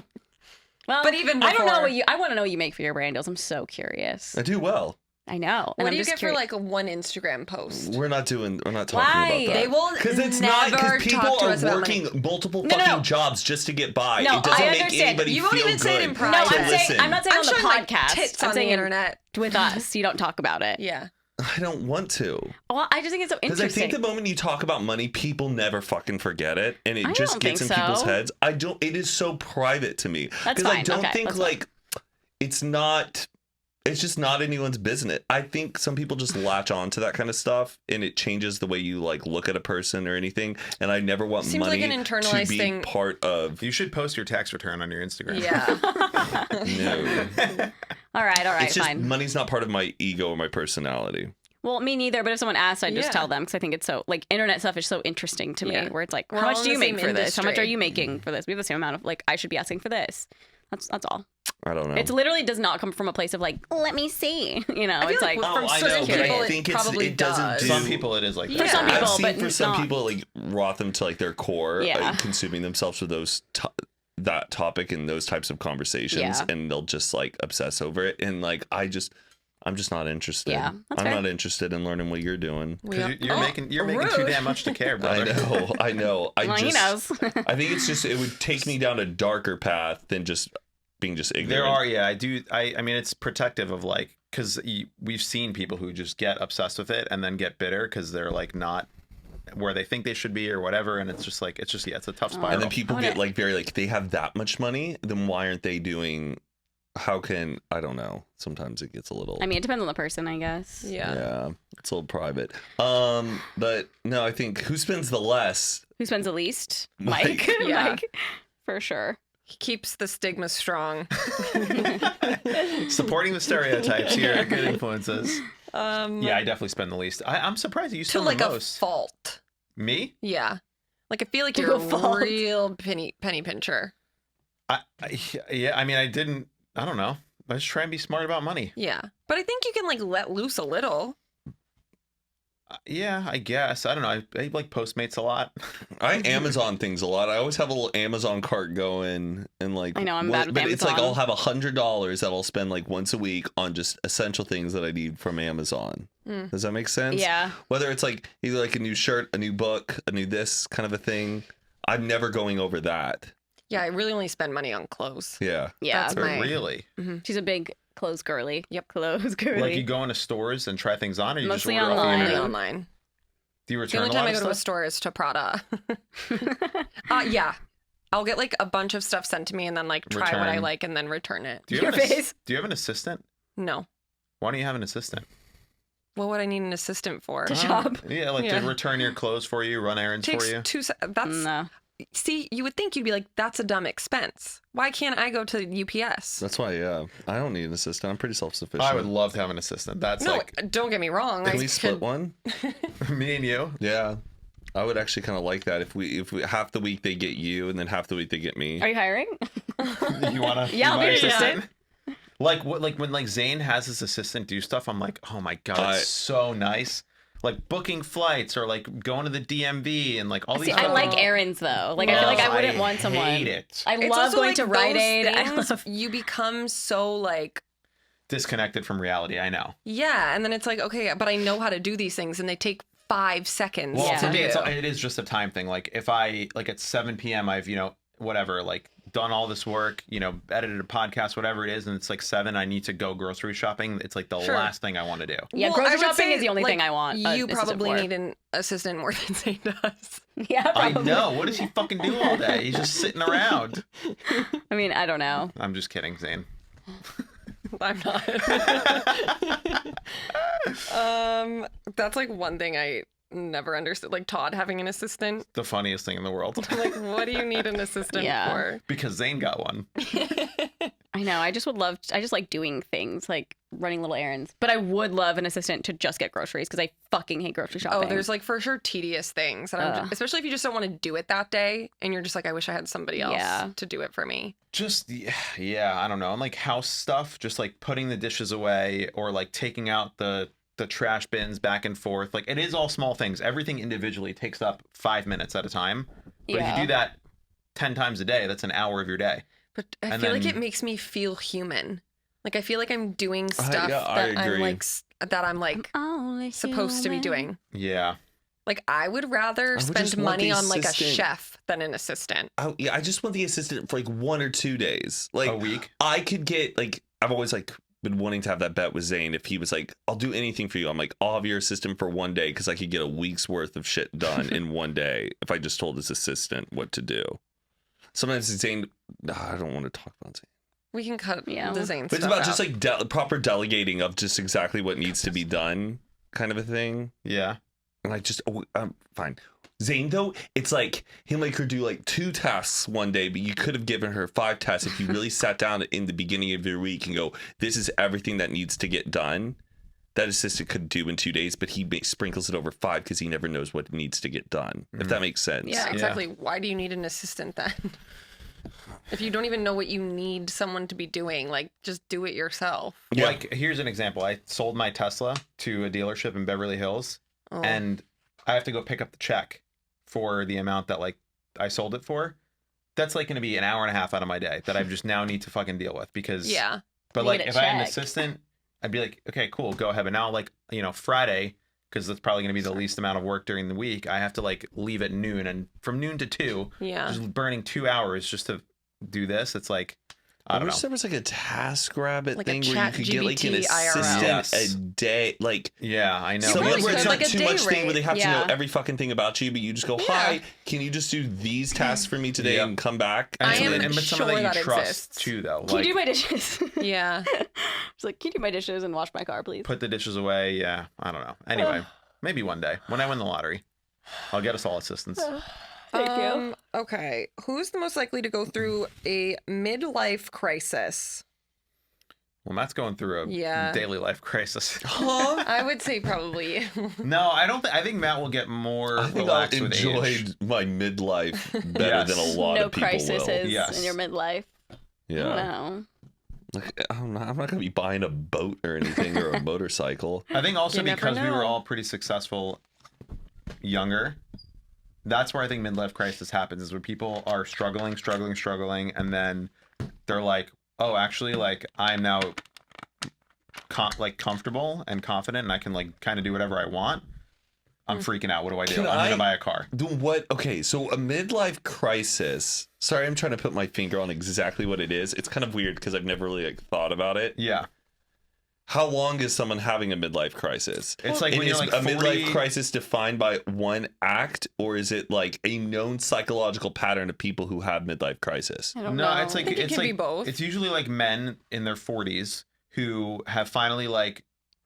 Well, But even I don't know before- what you. I want to know what you make for your brand deals. I'm so curious. I do well. I know. What And I'm do you just get curious. for like a one Instagram post? We're not talking Why? about that. They will Because it's never not because people talk to are us about working money. multiple No, no, fucking no. jobs just to get by. No, It doesn't I make understand. anybody You won't feel even say it good in No, private. to I'm listen. not saying I'm on the showing my podcast. tits I'm on the saying internet. with us. You don't talk about it. Yeah. I don't want to. Well, I just think it's so Because I interesting. think the moment you talk about money, people never fucking forget it, and it I just don't gets in think people's so. heads. I don't. It is so private to me That's because I fine. don't Okay, think that's fine. like it's not. It's just not anyone's business. I think some people just latch on to that kind of stuff, and it changes the way you like look at a person or anything. And I never want Seems like money an to internalized be thing. part of. You should post your tax return on your Instagram. Yeah. No, all right, it's just fine. money's not part of my ego or my personality. Well, me neither. But if someone asks, I just Yeah. tell them because I think it's so like internet stuff is so interesting to me. Yeah. Where it's like, We're how all much in do you the make same for this? How much are industry. you making for this? We have the same amount of like I should be asking for this. That's all. I don't know. It's literally does not come from a place of like, let me see. You know, I feel it's like like from I certain know, but I people, think it it's- probably it doesn't does. do- Some people it is like For that. some I've people, seen but for some not- people like rot them to like their core, Yeah. like consuming themselves with those that topic and those types of conversations, Yeah. and they'll just like obsess over it. And like I'm just not interested. Yeah, that's I'm fair. not interested in learning what you're doing. Because you're making too rude. damn much to care, I brother. know, I know. well, he knows. I think it's just it would take me down a darker path than just being just ignorant. There are, yeah, I do. I mean, it's protective of like, because we've seen people who just get obsessed with it and then get bitter because they're like not where they think they should be or whatever, and it's just like it's a tough spiral. And then people I get wanna- like very like they have that much money, then why aren't they doing? How can I don't know? Sometimes it gets a little. I mean, it depends on the person, I guess. Yeah. Yeah, it's a little private. But no, I think who spends the less? Who spends the least? Mike. Mike. Yeah. Mike, for sure. He keeps the stigma strong. Supporting the stereotypes here at Good Influences. Yeah, Yeah, I definitely spend the least. I'm surprised that you to spend like the a most. fault. Me? Yeah. Like I feel like To you're a fault. a real penny pincher. Yeah, I mean, I don't know. I just try and be smart about money. Yeah. But I think you can like let loose a little. Yeah, I guess. I don't know. I like Postmates a lot. I Amazon things a lot. I always have a little Amazon cart going, and like I know, I'm bad with but it's like Amazon. I'll have $100 that I'll spend like once a week on just essential things that I need from Amazon. Mm. Does that make sense? Yeah. Whether it's like either like a new shirt, a new book, a new this kind of a thing, I'm never going over that. Yeah, I really only spend money on clothes. Yeah. Yeah. That's Or my- really? She's a big Clothes girly. Yep. Clothes girly. Like you go into stores and try things on, or you Mostly just order off the online. Only internet? online. Do you The return only a time lot I of go to a stuff? store is to Prada. Yeah. I'll get like a bunch of stuff sent to me and then like try what I Return. like and then return it. Do you Your have an face. Do you have an assistant? No. Why don't you have an assistant? What would I need an assistant for? To shop. Yeah, like Yeah. to return your clothes for you, run errands Takes for you. 2 that's No. see, you would think you'd be like, that's a dumb expense. Why can't I go to UPS? That's why, yeah. I don't need an assistant. I'm pretty self-sufficient. I would love to have an assistant. That's No, like don't get me wrong. Can I we split could- one? me and you. Yeah. I would actually kind of like that if we half the week they get you and then half the week they get me. Are you hiring? You wanna? Yeah, I'll my be your assistant? Like what? Like when like Zane has his assistant do stuff, I'm like, oh my god, it's so nice. Like booking flights or like going to the DMV and like all these. See, I fucking- like errands though. Like I feel like I wouldn't want someone. hate it. I It's love also going like to Rite those Aid. I things, love- you become so like, Disconnected from reality. I know. yeah, and then it's like, okay, but I know how to do these things, and they take 5 seconds Well, Yeah. to for me, do. it is just a time thing. Like if I like at 7 p.m. I've whatever like done all this work, edited a podcast, whatever it is, and it's like 7. I need to go grocery shopping. It's like the Sure. last thing I want to do. Yeah, Well, I grocery would shopping say, is the only thing like, I want. a You assistant probably for. need an assistant more than Zane does. Yeah, I probably. know. What does he fucking do all day? He's just sitting around. I mean, I don't know. I'm just kidding, Zane. I'm not. That's like one thing I never understood. Like Todd having an assistant. The funniest thing in the world. Like, what do you need an assistant Yeah. for? Because Zane got one. I know. I just like doing things, like running little errands. But I would love an assistant to just get groceries because I fucking hate grocery shopping. Oh, there's like for sure tedious things. And especially if you just don't want to do it that day and you're just like, I wish I had somebody else Yeah. to do it for me. Just, yeah, I don't know. And like house stuff, just like putting the dishes away or like taking out the trash bins back and forth. Like it is all small things. Everything individually takes up 5 minutes at a time. But if Yeah. you do that 10 times a day, that's an hour of your day. But I And feel like then- it makes me feel human. Like I feel like I'm doing stuff yeah, I that I'm agree. like that I'm like Only supposed to be human. doing. Yeah. Like I would rather would spend just want money the on like a assistant. chef than an assistant. Oh, yeah, I just want the assistant for like 1 or 2 days. Like A week. I could get like I've always like been wanting to have that bet with Zane. If he was like, I'll do anything for you. I'm like, I'll have your assistant for 1 day because I could get a week's worth of shit done in 1 day if I just told his assistant what to do. Sometimes Zane, I don't want to talk about Zane. We can cut Yeah. the Zane But it's stuff about out. just like proper delegating of just exactly what needs to be done, kind of a thing. Yeah. And I just, fine. Zane, though, it's like he'll make her do like 2 tasks one day, but you could have given her 5 tasks if you really sat down in the beginning of your week and go, this is everything that needs to get done. That assistant could do in 2 days, but he sprinkles it over 5 because he never knows what needs to get done. If that makes sense. Yeah, exactly. Why do you need an assistant then? If you don't even know what you need someone to be doing, like just do it yourself. Yeah. Like, here's an example. I sold my Tesla to a dealership in Beverly Hills, Oh. and I have to go pick up the check for the amount that like I sold it for. That's like going to be an hour and a half out of my day that I just now need to fucking deal with because Yeah. But You like need a if I had an check. assistant, I'd be like, okay, cool, go ahead. But now like, Friday, because that's probably going to be the least amount of work during the week, I have to like leave at noon, and from noon to 2, Yeah. just burning 2 hours just to do this. It's like, I don't wish know. there was like a task rabbit Like a thing where you chat could get like an GBT IRL. assistant Yes. a day. Like, Yeah, I know. someone probably where it's could, not like a too day much thing where rate. they have to Yeah. know every fucking thing about you, but you just go, hi, can you just do these tasks for me today Yep. and come back? And I some of am the- and but some of sure that that you trust exists. too, though. Can Like, you do my dishes? Yeah. It's like, can you do my dishes and wash my car, please? put the dishes away. Yeah, I don't know. Anyway, maybe one day when I win the lottery, I'll get us all assistants. Thank you. Okay. Who's the most likely to go through a midlife crisis? Well, Matt's going through a Yeah. daily life crisis. Huh? I would say probably. No, I don't. I think Matt will get more I think I'll relaxed with enjoy age. my midlife better Yes. than a lot No of people crises will. Yes. in your midlife. Yeah. Wow. Like, I'm not going to be buying a boat or anything or a motorcycle. I think also You never because we were know. all pretty successful younger. That's where I think midlife crisis happens, is when people are struggling, and then they're like, "Oh, actually, like I'm now comfortable and confident, and I can like kind of do whatever I want." I'm freaking out. What do I do? Can I'm I- gonna buy a car. Do what? Okay, so a midlife crisis. Sorry, I'm trying to put my finger on exactly what it is. It's kind of weird because I've never really like thought about it. Yeah, How long is someone having a midlife crisis? It's like when is you're like a 40... midlife crisis defined by one act, or is it like a known psychological pattern of people who have midlife crisis? I don't No, know. it's like think it it's can like be both. It's usually like men in their 40s who have finally like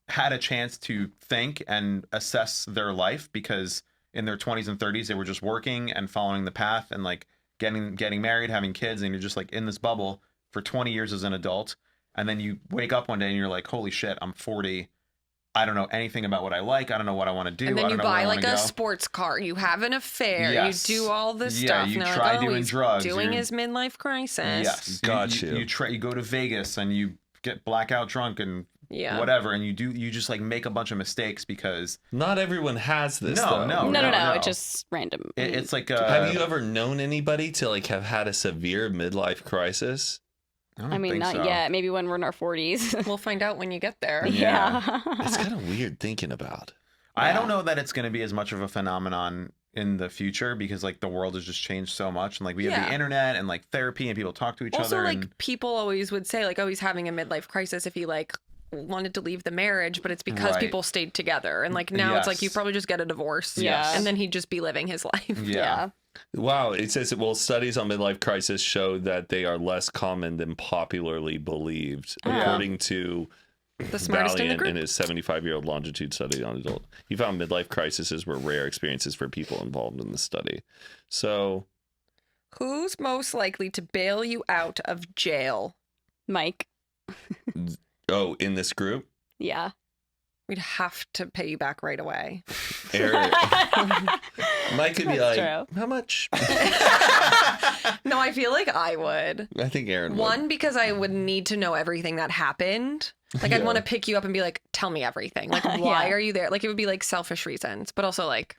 had a chance to think and assess their life, because in their 20s and 30s they were just working and following the path and like getting married, having kids, and you're just like in this bubble for 20 years as an adult, and then you wake up one day and you're like, holy shit, I'm 40. I don't know anything about what I like. I don't know what I want to do. And then I you don't know where buy I like wanna a go. sports car. You have an affair. Yes. You do all this Yeah, stuff. you and they're try like, doing he's drugs, doing you're- his midlife crisis. Yes, Got you. You go to Vegas and you get blackout drunk and Yeah. whatever, and you just like make a bunch of mistakes because Not everyone has this. No, though. no. No. It's just random. it's like Have you ever known anybody to like have had a severe midlife crisis? I mean, not yet. Maybe when we're in our 40s. We'll find out when you get there. Yeah. It's kind of weird thinking about. I don't know that it's going to be as much of a phenomenon in the future, because like the world has just changed so much, and like we have Yeah. the internet and like therapy and people talk to each Also, other. like And people always would say, like, oh, he's having a midlife crisis if he like wanted to leave the marriage, but it's because Right. people stayed together. And like now it's like you Yes. probably just get a divorce. Yeah. And then he'd just be living his life. yeah. Wow, it says well, studies on midlife crisis show that they are less common than popularly believed, Yeah. according to The smartest in the Valiant group. in his 75-year-old longitude study on adult. He found midlife crises were rare experiences for people involved in the study. So, Who's most likely to bail you out of jail? Mike. in this group, Yeah. We'd have to pay you back right away. Eric, Mike could be like, That's true. how much? No, I feel like I would. I think Aaron would. One, because I would need to know everything that happened. Like, I'd Yeah. want to pick you up and be like, tell me everything. Like, why Yeah. are you there? Like, it would be like selfish reasons, but also like,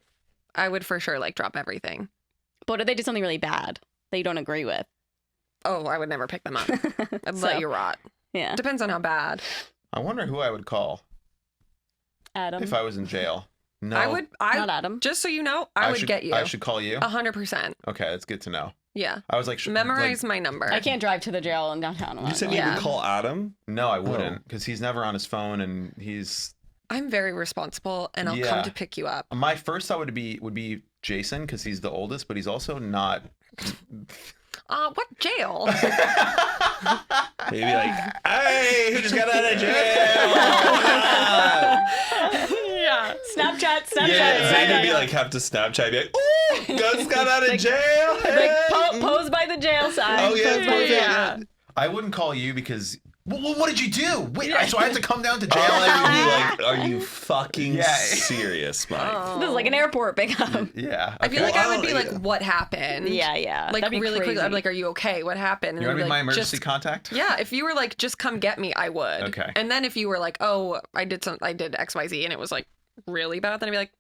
I would for sure like drop everything. But if they did something really bad that you don't agree with? Oh, I would never pick them up. I'd So, let you rot. Yeah. Depends on how bad. I wonder who I would call Adam. if I was in jail. No, Not Adam. just so you know, I would should, get you. I should call you. 100%. Okay, that's good to know. Yeah. I was like, Memorize my number. I can't drive to the jail in downtown. You said you Yeah. would call Adam? No, I wouldn't, because he's never on his phone, and he's. I'm very responsible and I'll Yeah. come to pick you up. My first thought would be Jason, because he's the oldest, but he's also not. What jail? Maybe like, hey, who just got out of jail? Yeah. Snapchat. Yeah, Zane would be like, have to Snapchat, be like, ooh, Gus got out of jail. Like, hey." pose by the jail sign. Oh, yeah, Pose by the yeah. I wouldn't call you because. Well, what did you do? Wait, so I have to come down to jail? I would be like, are you fucking Yeah. serious, Mike? This is like an airport pickup. Yeah. I feel okay. like I would be Well, like, yeah. what happened? Yeah. Like That'd be really quickly, crazy. I'd be like, are you okay? What happened? And You want to I'd be my like, emergency just, contact? yeah, if you were like, just come get me, I would. Okay. And then if you were like, oh, I did XYZ and it was like really bad, then I'd be like,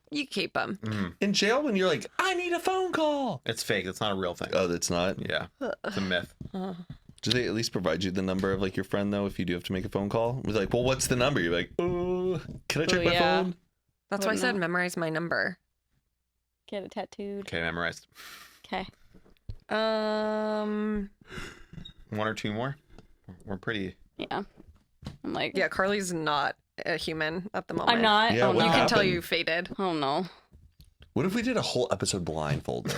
you keep them. In jail when you're like, I need a phone call. It's fake. That's not a real thing. Oh, that's not? Yeah. It's a myth. Do they at least provide you the number of like your friend though if you do have to make a phone call? It's like, well, what's the number? You're like, oh, can I check my yeah. phone? That's why I Wouldn't said know. memorize my number. Get it tattooed. Okay, memorized. Okay. Um, One or two more? We're pretty. Yeah. I'm like, yeah, Carly's not a human at the moment. I'm not. Yeah, oh, what no. You can tell happened? you faded. Oh, no. What if we did a whole episode blindfolded?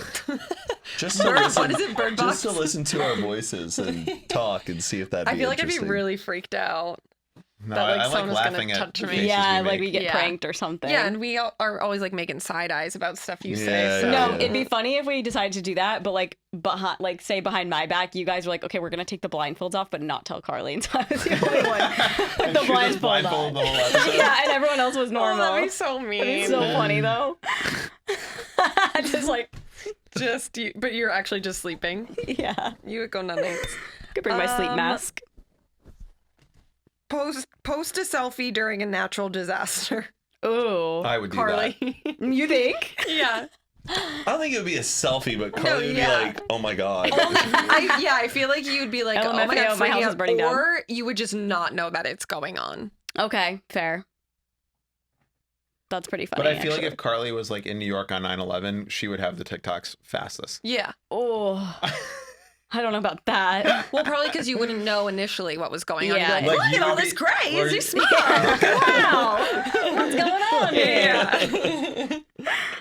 Just to Bird- listen, what is it, Bird just to Box? listen to our voices and talk and see if that'd be I feel like I'd be interesting. really freaked out. No, That, like, I like someone was gonna laughing at touch the me. faces Yeah, we like make. we get Yeah. pranked or something. Yeah, and we are always like making side eyes about stuff you Yeah, say. So. No, Yeah. it'd be funny if we decided to do that, but like behind, like say behind my back, you guys were like, okay, we're gonna take the blindfolds off, but not tell Carly. And so I was the only one with the She was blindfold on. the whole episode. Yeah, and everyone else was Oh, normal. that'd be so mean. It'd be so funny though. Just like, Just you, but you're actually just sleeping. yeah, You would go nuts. could bring my sleep Um, mask. Post a selfie during a natural disaster. Ooh, I would do Carly. you think? Yeah. I don't think it would be a selfie, but Carly would yeah. be like, "Oh my god." I feel like you'd be like, oh my LMFAO, god, my freaking house is out. burning down. Or you would just not know that it's going on. Okay, fair. That's pretty funny. But I feel actually. like if Carly was like in New York on 9/11, she would have the TikToks fastest. Yeah. Oh, I don't know about that. Well, probably because you wouldn't know initially what was going on. Yeah. You'd be like, Like, look you at all would this be- gray. or- Is he smart? Wow. What's going on here? Yeah.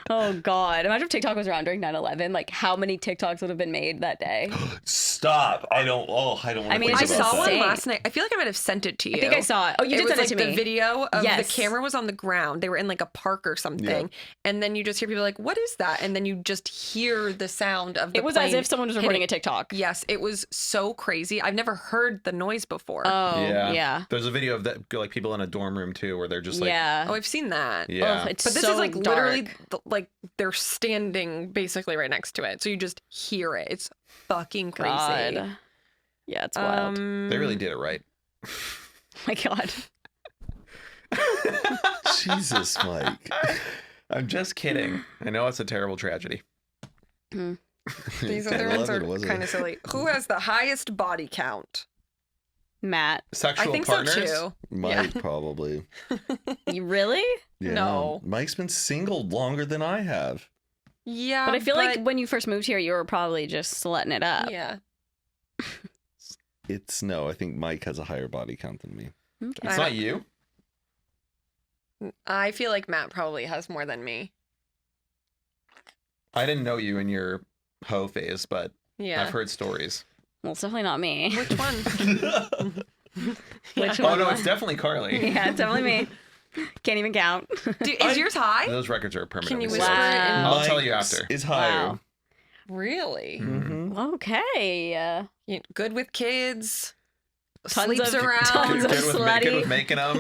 Oh, God. Imagine if TikTok was around during 9/11. Like, how many TikToks would have been made that day? Stop. I don't want to I mean, think I it's about saw that. one insane. last night. I feel like I might have sent it to you. I think I saw it. Oh, you did was send like it to me. the video of Yes. the camera was on the ground. They were in like a park or something, and then you just hear people like, "What is that?" And then you just hear the sound of the It was as plane if someone was recording a hitting. TikTok. Yes, it was so crazy. I've never heard the noise before. Oh, yeah. There's a video of that, like people in a dorm room too, where they're just like, Yeah. Oh, I've seen that. yeah. Ugh, it's But this so is like dark. literally like they're standing basically right next to it, so you just hear it. It's fucking crazy. God. Yeah, it's wild. They really did it right. Oh my God. Jesus, Mike. I'm just kidding. I know it's a terrible tragedy. These other ones are kind of silly. Who has the highest body count? Matt. Sexual I think partners. so too. Mike, probably. You really? Yeah. No. Mike's been single longer than I have. Yeah, But I feel like when you first moved here, you were probably just slutting it up. yeah. I think Mike has a higher body count than me. Okay. It's not you. I feel like Matt probably has more than me. I didn't know you in your hoe phase, but Yeah. I've heard stories. Well, it's definitely not me. Which one? Which Oh one? no, it's definitely Carly. Yeah, it's definitely me. Can't even count. Is yours high? Those records are permanently Can you set. whisper Wow. it I'll tell you Mike's after. is higher. Wow. Really? Mm-hmm. Okay. Good with kids. Tons Sleeps of- around. tons of- Good with, slutty. good with making them.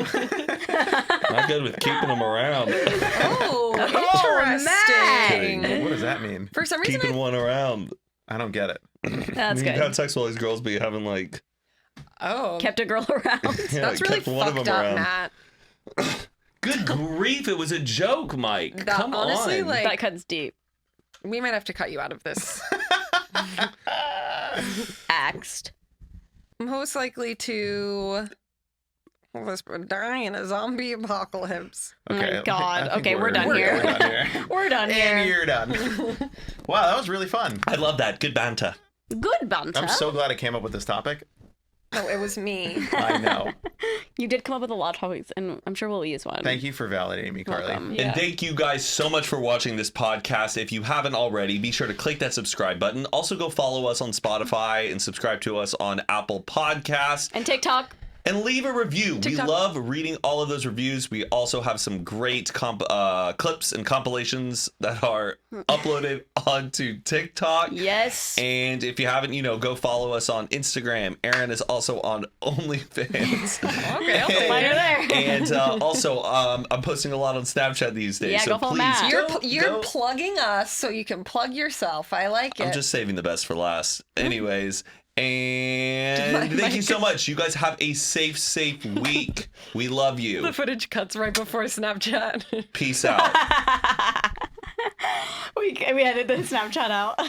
Not good with keeping them around. Oh, Matt. interesting. What does that mean? For some reason, Keeping one around. I don't get it. That's You've good. had sex with all these girls, but you haven't like Kept a girl around. that's really kept one of fucked them up, around. Matt. Good grief! It was a joke, Mike. That- Come honestly, on. like- That cuts deep. We might have to cut you out of this. Axed. Most likely to die in a zombie apocalypse. Oh my Okay. God. I think Okay, we're done here. We're done here. We're done And here. you're done. Wow, that was really fun. I love that. Good banter. Good banter. I'm so glad I came up with this topic. No, it was me. I know. You did come up with a lot of topics, and I'm sure we'll use one. Thank you for validating me, Carly. Welcome. Yeah. And thank you guys so much for watching this podcast. If you haven't already, be sure to click that subscribe button. Also, go follow us on Spotify and subscribe to us on Apple Podcasts. And TikTok. And leave a review. TikTok. We love reading all of those reviews. We also have some great clips and compilations that are uploaded onto TikTok. Yes. And if you haven't, go follow us on Instagram. Erin is also on OnlyFans. Okay, I'll While you're there. And also, I'm posting a lot on Snapchat these days. Yeah, so go follow please Matt. You're plugging us so you can plug yourself. I like it. I'm just saving the best for last. Anyways, and thank you so much. You guys have a safe week. We love you. The footage cuts right before Snapchat. Peace out. we edited the Snapchat out.